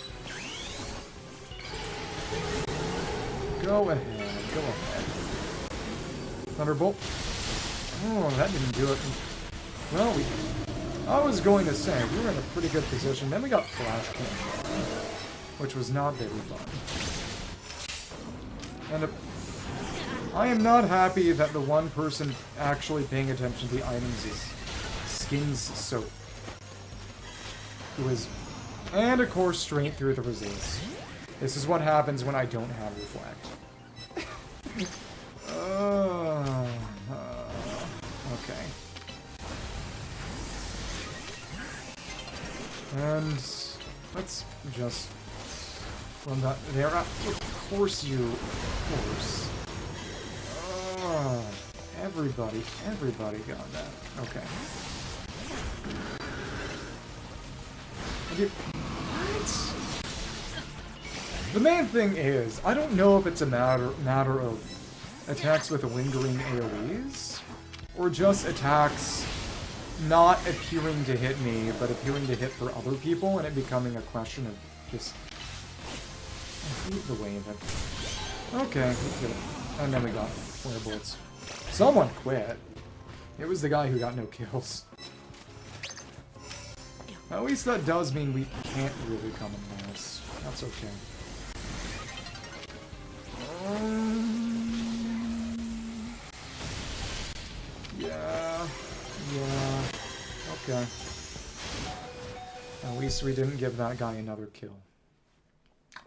Go ahead. Thunderbolt. Oh, that didn't do it. Well, I was going to say, we were in a pretty good position. Then we got Flash King, which was not very fun. And I am not happy that the one person actually paying attention to the items is Skins Soap. Who is... And of course, straight through the resist. This is what happens when I don't have Reflect. Okay. And let's just run that there. Of course you. Of course. Everybody got that. Okay. What? The main thing is, I don't know if it's a matter of attacks with lingering AoEs, or just attacks not appearing to hit me, but appearing to hit for other people, and it becoming a question of just... I hate the way of it. Okay, we did it. And then we got Flare Blitz. Someone quit. It was the guy who got no kills. At least that does mean we can't really come in last. That's okay. Yeah. Okay. At least we didn't give that guy another kill.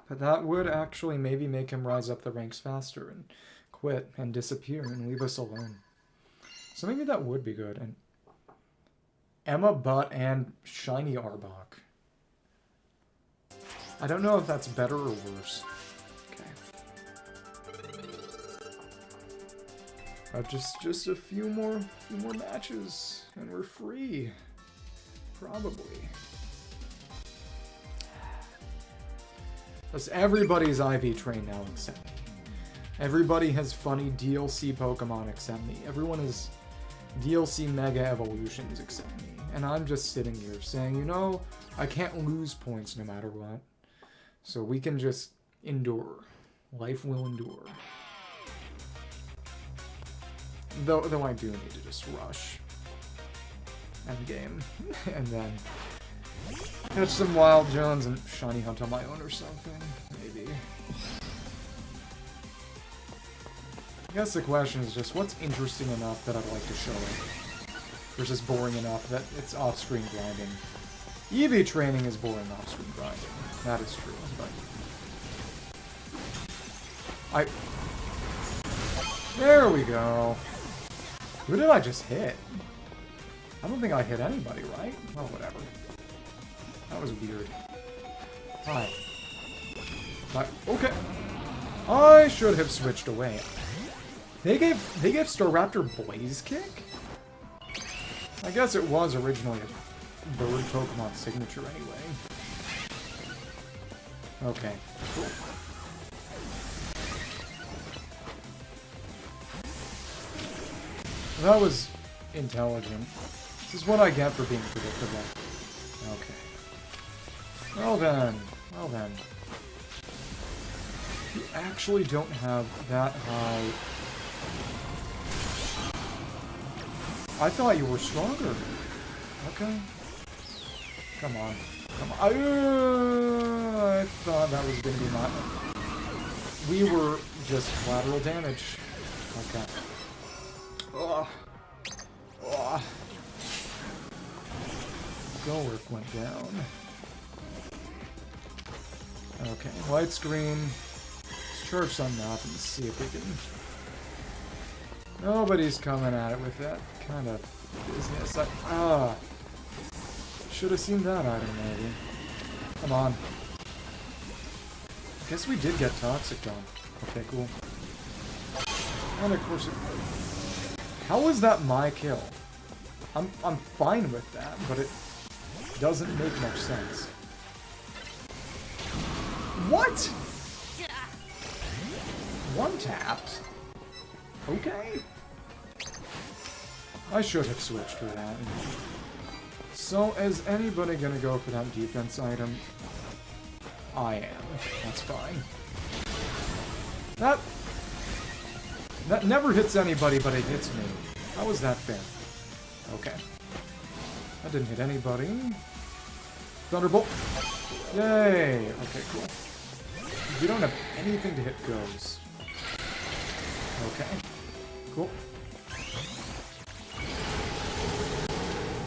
But that would actually maybe make him rise up the ranks faster and quit and disappear and leave us alone. So maybe that would be good. And Emma Butt and Shiny Arbok. I don't know if that's better or worse. Just a few more matches, and we're free. Probably. Plus, everybody's IV trained now except me. Everybody has funny DLC Pokemon except me. Everyone is DLC Mega Evolutions except me. And I'm just sitting here saying, you know, I can't lose points no matter what. So we can just endure. Life will endure. Though I do need to just rush endgame and then catch some Wild Jones and Shiny Hunt on my own or something, maybe. I guess the question is just what's interesting enough that I'd like to show it versus boring enough that it's off-screen grinding. EV training is boring off-screen grinding. That is true, but there we go. Who did I just hit? I don't think I hit anybody, right? Well, whatever. That was weird. Hi. Okay. I should have switched away. They gave Staraptor Blaze Kick? I guess it was originally a bird Pokemon signature anyway. Okay, cool. That was intelligent. This is what I get for being predictable. Okay. Well then. You actually don't have that high... I thought you were stronger. Okay. Come on. I thought that was going to be my... We were just collateral damage. Okay. Ugh. Golurk went down. Okay, light screen. Let's charge something up and see if we can... Nobody's coming at it with that kind of business. Should have seen that item, maybe. Come on. Guess we did get Toxic done. Okay, cool. And of course How was that my kill? I'm fine with that, but it doesn't make much sense. What? One tapped? Okay. I should have switched for that. So, is anybody gonna go for that defense item? I am. That's fine. That never hits anybody, but it hits me. How is that fair? Okay. That didn't hit anybody. Thunderbolt. Yay! Okay, cool. You don't have anything to hit Ghost. Okay. Cool.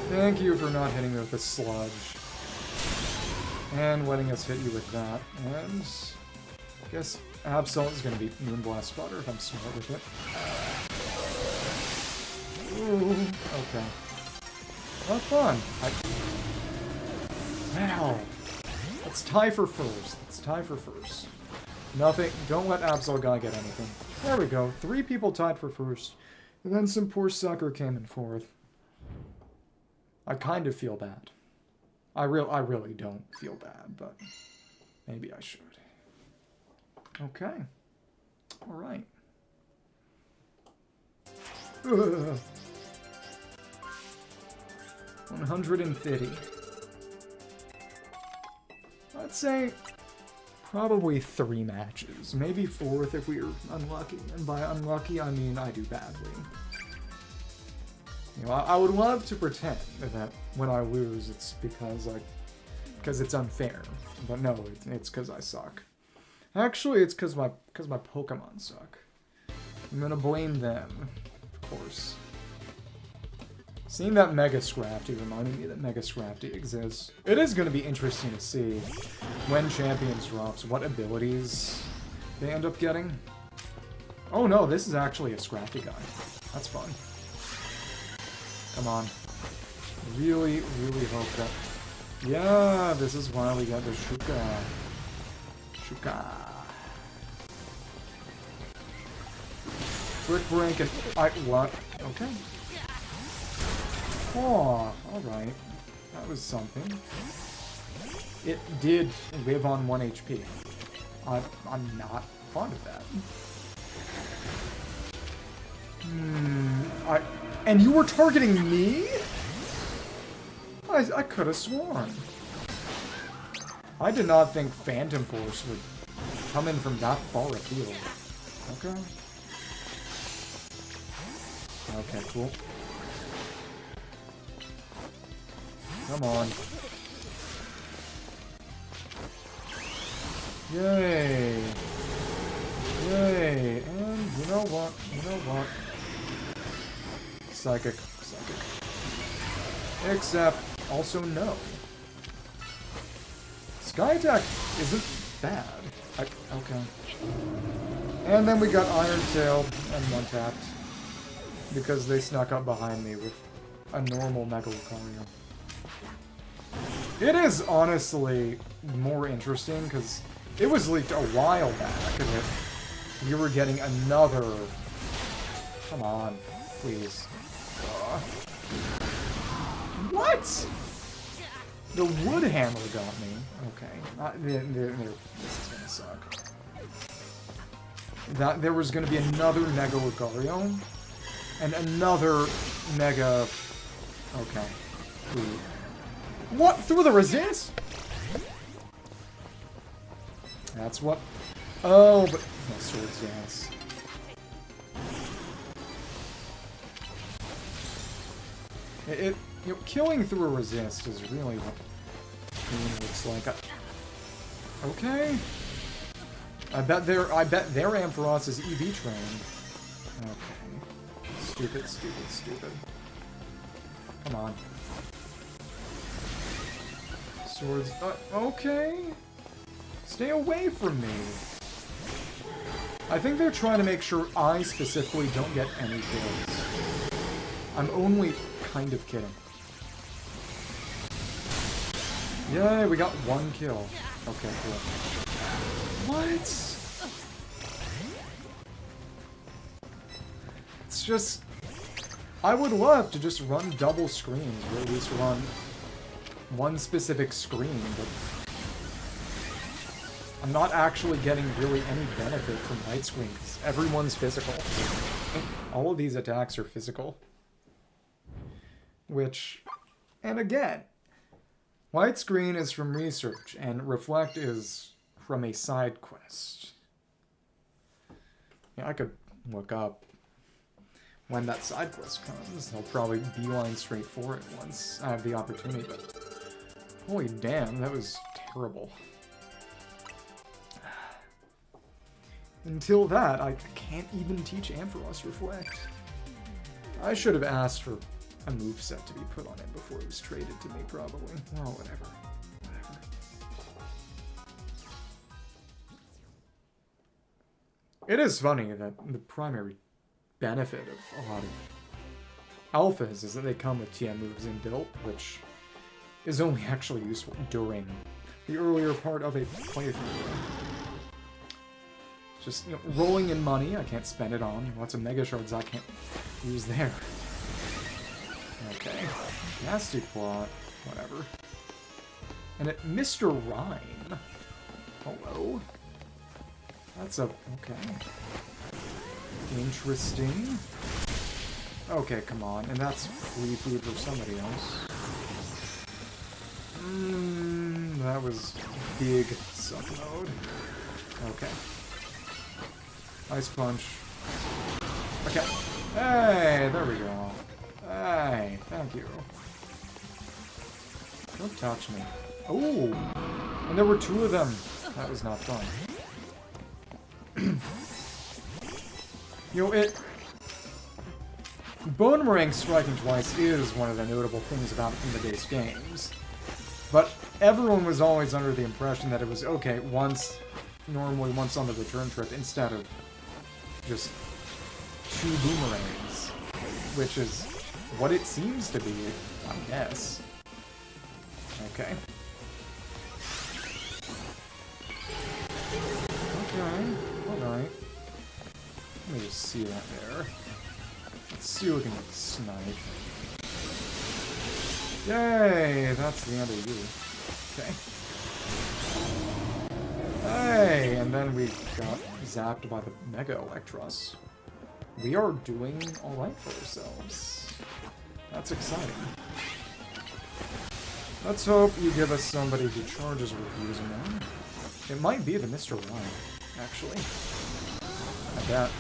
Thank you for not hitting me with a sludge. And letting us hit you with that. And I guess Absol is going to be Moonblast Spotter if I'm smart with it. Ooh, okay. Well, fun. Wow. Let's tie for first. Nothing. Don't let Absol Guy get anything. There we go. 3 people tied for first. And then some poor sucker came in fourth. I kind of feel bad. I really don't feel bad, but maybe I should. Okay. All right. 150. I'd say probably 3 matches. Maybe 4th if we are unlucky. And by unlucky, I mean I do badly. You know, I would love to pretend that when I lose, it's because it's unfair. But no, it's because I suck. Actually, it's because my Pokemon suck. I'm gonna blame them, of course. Seeing that Mega Scrafty reminded me that Mega Scrafty exists. It is gonna be interesting to see when Champions drops what abilities they end up getting. Oh no, this is actually a Scrafty guy. That's fun. Come on. Really, really hope that... Yeah, this is why we got the Shuka. Shuka. Brick Break and... what? Okay. Oh, alright. That was something. It did live on 1 HP. I'm not fond of that. And you were targeting me? I could have sworn. I did not think Phantom Force would come in from that far afield. Okay. Okay, cool. Come on. Yay. Yay. And you know what? You know what? Psychic. Psychic. Except, also no. Sky Attack isn't bad. Okay. And then we got Iron Tail and one-tapped. Because they snuck up behind me with a normal Mega Lucario. It is honestly more interesting because it was leaked a while back and you were getting another... Come on, please. What? The wood hammer got me. Okay. This is gonna suck. There was gonna be another Mega Lucario and another Mega... Okay. Ooh. What? Through the resist? That's what... Oh, but... No, Swords Dance. You know, killing through a resist is really what it looks like. Okay. I bet their Ampharos is EV trained. Okay. Stupid, stupid, stupid. Come on. Swords. Okay. Stay away from me. I think they're trying to make sure I specifically don't get any kills. I'm only kind of kidding. Yay, we got 1 kill. Okay, cool. What? It's just... I would love to just run double screens, or at least run one specific screen, but I'm not actually getting really any benefit from light screen, because everyone's physical. All of these attacks are physical. Which, and again, light screen is from research, and reflect is from a side quest. Yeah, I could look up when that side quest comes. I'll probably beeline straight for it once I have the opportunity, but holy damn, that was terrible. Until that, I can't even teach Ampharos Reflect. I should have asked for a moveset to be put on it before it was traded to me, probably. Well, whatever. Whatever. It is funny that the primary benefit of a lot of alphas is that they come with TM moves inbuilt, which is only actually useful during the earlier part of a playthrough. Just, you know, rolling in money, I can't spend it on. Lots of Mega Shards I can't use there. Okay. Nasty plot. Whatever. And it, Mr. Rhyme. Hello? That's a... okay. Interesting. Okay, come on. And that's free food for somebody else. That was big suck mode. Okay. Ice Punch. Okay. Hey, there we go. Hey, thank you. Don't touch me. Oh! And there were two of them. That was not fun. You know, Boomerang striking twice is one of the notable things about in the base games. But everyone was always under the impression that it was okay normally once on the return trip, instead of just 2 boomerangs, which is what it seems to be, I guess. Okay. Okay, alright. Let me just see that there. Let's see if we can snipe. Yay! That's the end of you. Okay. Hey! And then we got zapped by the Mega Electros. We are doing alright for ourselves. That's exciting. Let's hope you give us somebody who charges with using them. It might be the Mr. Ryan, actually. I bet.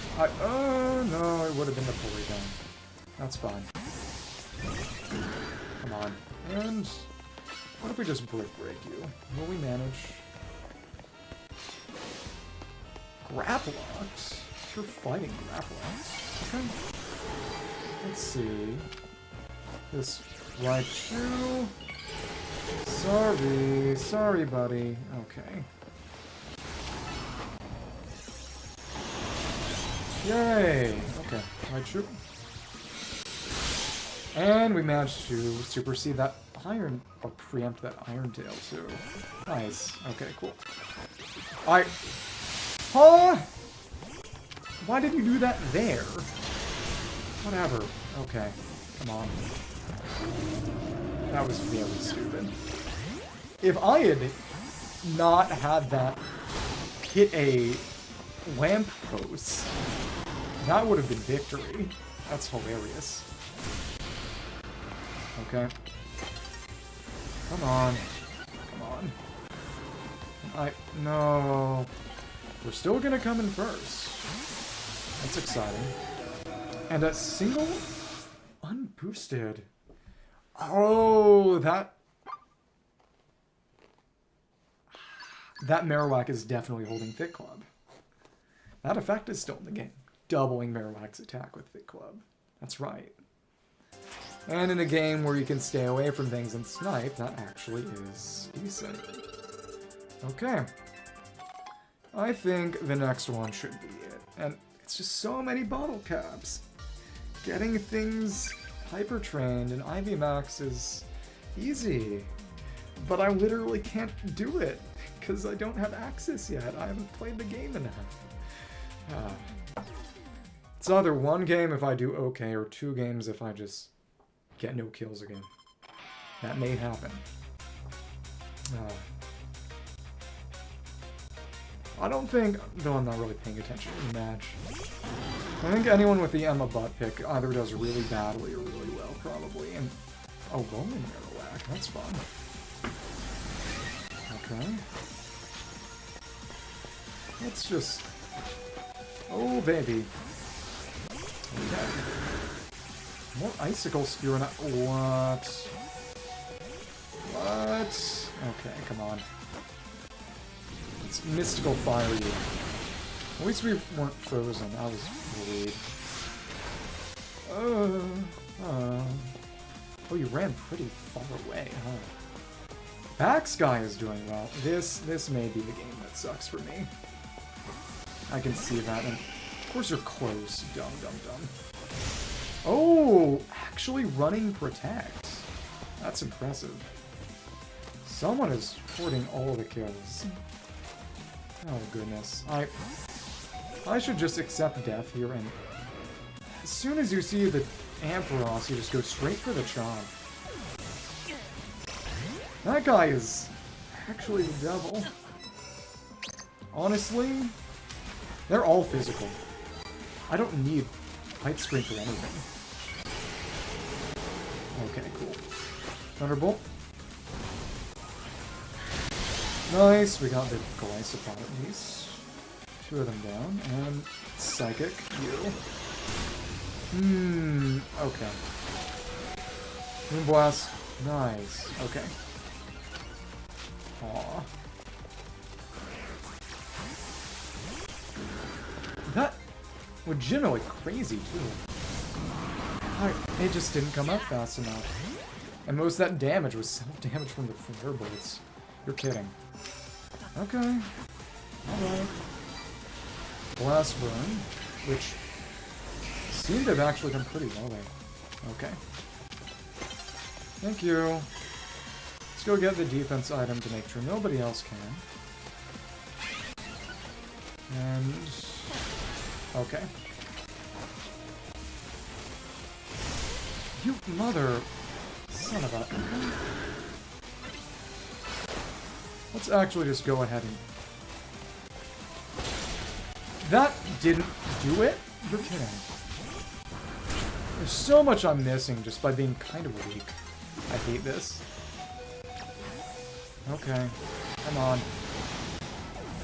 Oh, no, it would have been the Porygon. That's fine. Come on. And what if we just break you? Will we manage? Grapplocked? You're fighting Grapplocked. Okay. Let's see. This Raichu. Sorry, buddy. Okay. Yay! Okay, Raichu. And we managed to supersede that Iron, or preempt that Iron Tail too. Nice. Okay, cool. Huh? Why did you do that there? Whatever. Okay, come on. That was very stupid. If I had not had that hit a lamppost, that would have been victory. That's hilarious. Okay. Come on. Come on. No. We're still gonna come in first. That's exciting. And a single unboosted. Oh, that Marowak is definitely holding Fit Club. That effect is still in the game. Doubling Marowak's attack with Fit Club. That's right. And in a game where you can stay away from things and snipe, that actually is decent. Okay. I think the next one should be it. And it's just so many bottle caps. Getting things hyper-trained in IV Max is easy. But I literally can't do it, because I don't have access yet. I haven't played the game enough. It's either one game if I do okay, or 2 games if I just get no kills again. That may happen. I don't think, though I'm not really paying attention to the match. I think anyone with the Emma butt pick either does really badly or really well, probably. And oh, Roman Marowak, that's fun. Okay. Let's just... Oh, baby. Okay. More Icicle Spear and... What? What? Okay, come on. Let's Mystical Fire you. At least we weren't frozen. I was worried. Oh, you ran pretty far away, huh? Baxguy is doing well. This may be the game that sucks for me. I can see that, and of course you're close. Dumb. Oh, actually running Protect. That's impressive. Someone is hoarding all the kills. Oh goodness. I should just accept death here, and as soon as you see the Ampharos, you just go straight for the Chomp. That guy is actually the devil. Honestly, they're all physical. I don't need Height Screen for anything. Okay, cool. Thunderbolt. Nice, we got the Glycopod at least. 2 of them down, and Psychic, you. Okay. Moonblast. Nice. Okay. Aw. That legitimately crazy too. It just didn't come up fast enough. And most of that damage was self-damage from the flare bolts. You're kidding. Okay. Alright. Blast Burn, which seemed to have actually done pretty well there. Okay. Thank you. Let's go get the defense item to make sure nobody else can. And... okay. You mother... son of a... Let's actually just go ahead and... That didn't do it? You're kidding. There's so much I'm missing just by being kind of weak. I hate this. Okay. Come on.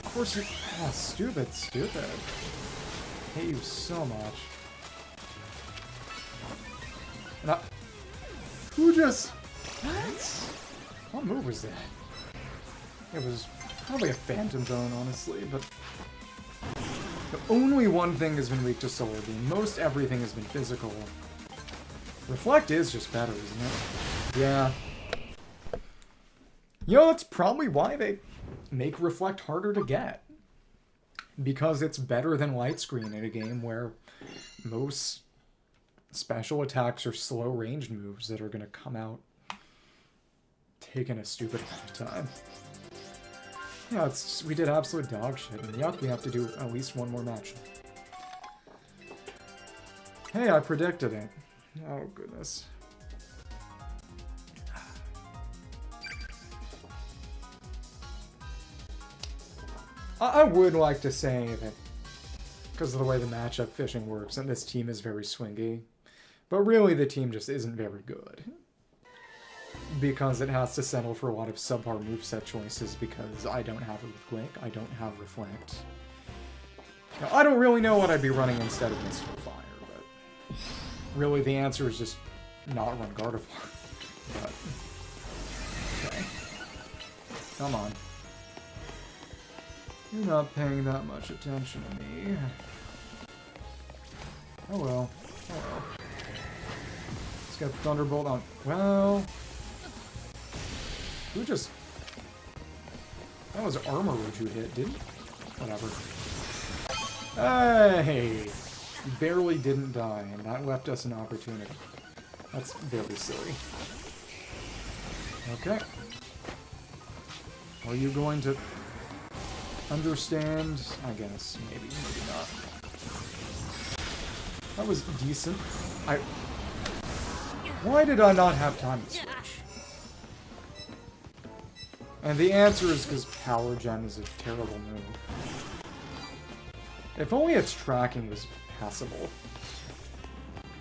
Of course you're... oh, stupid, stupid. I hate you so much. And I... who just... what? What move was that? It was probably a Phantom Bone, honestly, but... the only one thing has been weak to Solar Beam. Most everything has been physical. Reflect is just better, isn't it? Yeah. You know, that's probably why they make Reflect harder to get. Because it's better than Light Screen in a game where most special attacks are slow ranged moves that are going to come out taking a stupid amount of time. Yeah, it's, we did absolute dog shit, and yup, we have to do at least one more match. Hey, I predicted it. Oh, goodness. I would like to say that, because of the way the matchup fishing works, and this team is very swingy, but really the team just isn't very good. Because it has to settle for a lot of subpar moveset choices because I don't have Earthquake, I don't have Reflect. Now, I don't really know what I'd be running instead of Mystical Fire, but really the answer is just not run Gardevoir. But, okay. Come on. You're not paying that much attention to me. Oh well. Oh well. Let's get Thunderbolt on. Well... who just... that was Armor Rouge you hit, didn't? Whatever. Hey! You barely didn't die, and that left us an opportunity. That's very silly. Okay. Are you going to understand? I guess. Maybe. Maybe not. That was decent. Why did I not have time to switch? And the answer is because Power Gem is a terrible move. If only its tracking was passable.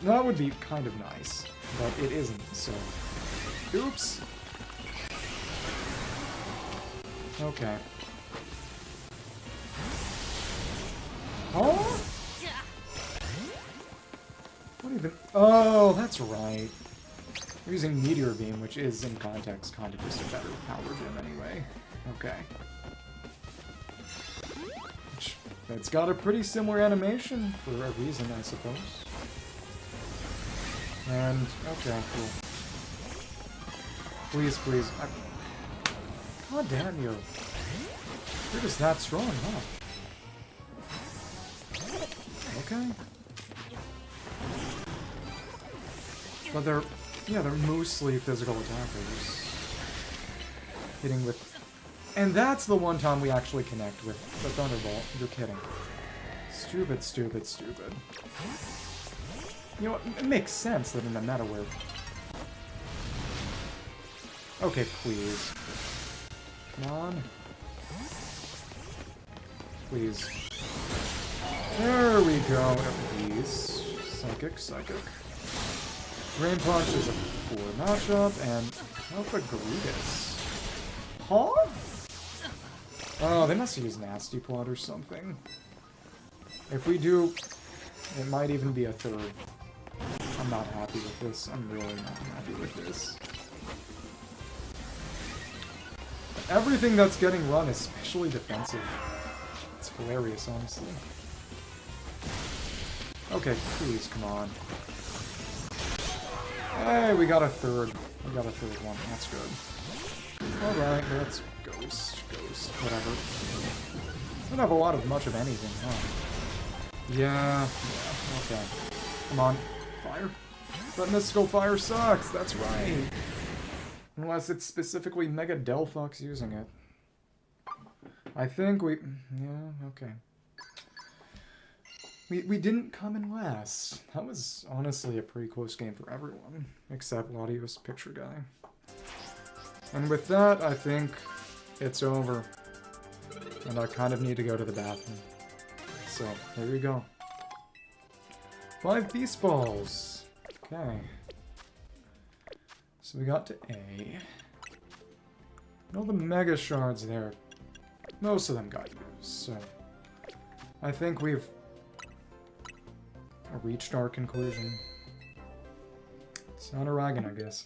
That would be kind of nice, but it isn't, so... oops! Okay. Huh? What even... oh, that's right. We're using Meteor Beam, which is, in context, kind of just a better Power Gem anyway. Okay. It's got a pretty similar animation, for a reason, I suppose. And, okay, cool. Please, please. God damn you. You're just that strong, huh? Okay. But they're... yeah, they're mostly physical attackers. Hitting with... and that's the one time we actually connect with the Thunderbolt. You're kidding. Stupid, stupid, stupid. You know, it makes sense that in a meta where... okay, please. Come on. Please. There we go. Please. Psychic, psychic. Rain Punch is a poor matchup, and Alpha Garudis. Huh? Oh, they must use Nasty Plot or something. If we do, it might even be a third. I'm not happy with this. I'm really not happy with this. Everything that's getting run is especially defensive. It's hilarious, honestly. Okay, please, come on. Hey, we got a third. We got a third one. That's good. Alright, that's ghost, whatever. Don't have a lot of much of anything, huh? Yeah, okay. Come on, fire. But mystical fire sucks, that's right. Unless it's specifically Mega Delphox using it. I think we... yeah, okay. We didn't come in last. That was honestly a pretty close game for everyone, except Latios Picture Guy. And with that, I think it's over. And I kind of need to go to the bathroom. So, there you go. 5 Beast Balls. Okay. So we got to A. And all the Mega Shards there. Most of them got used, so... I think we've reached our conclusion. It's not a Dragon, I guess.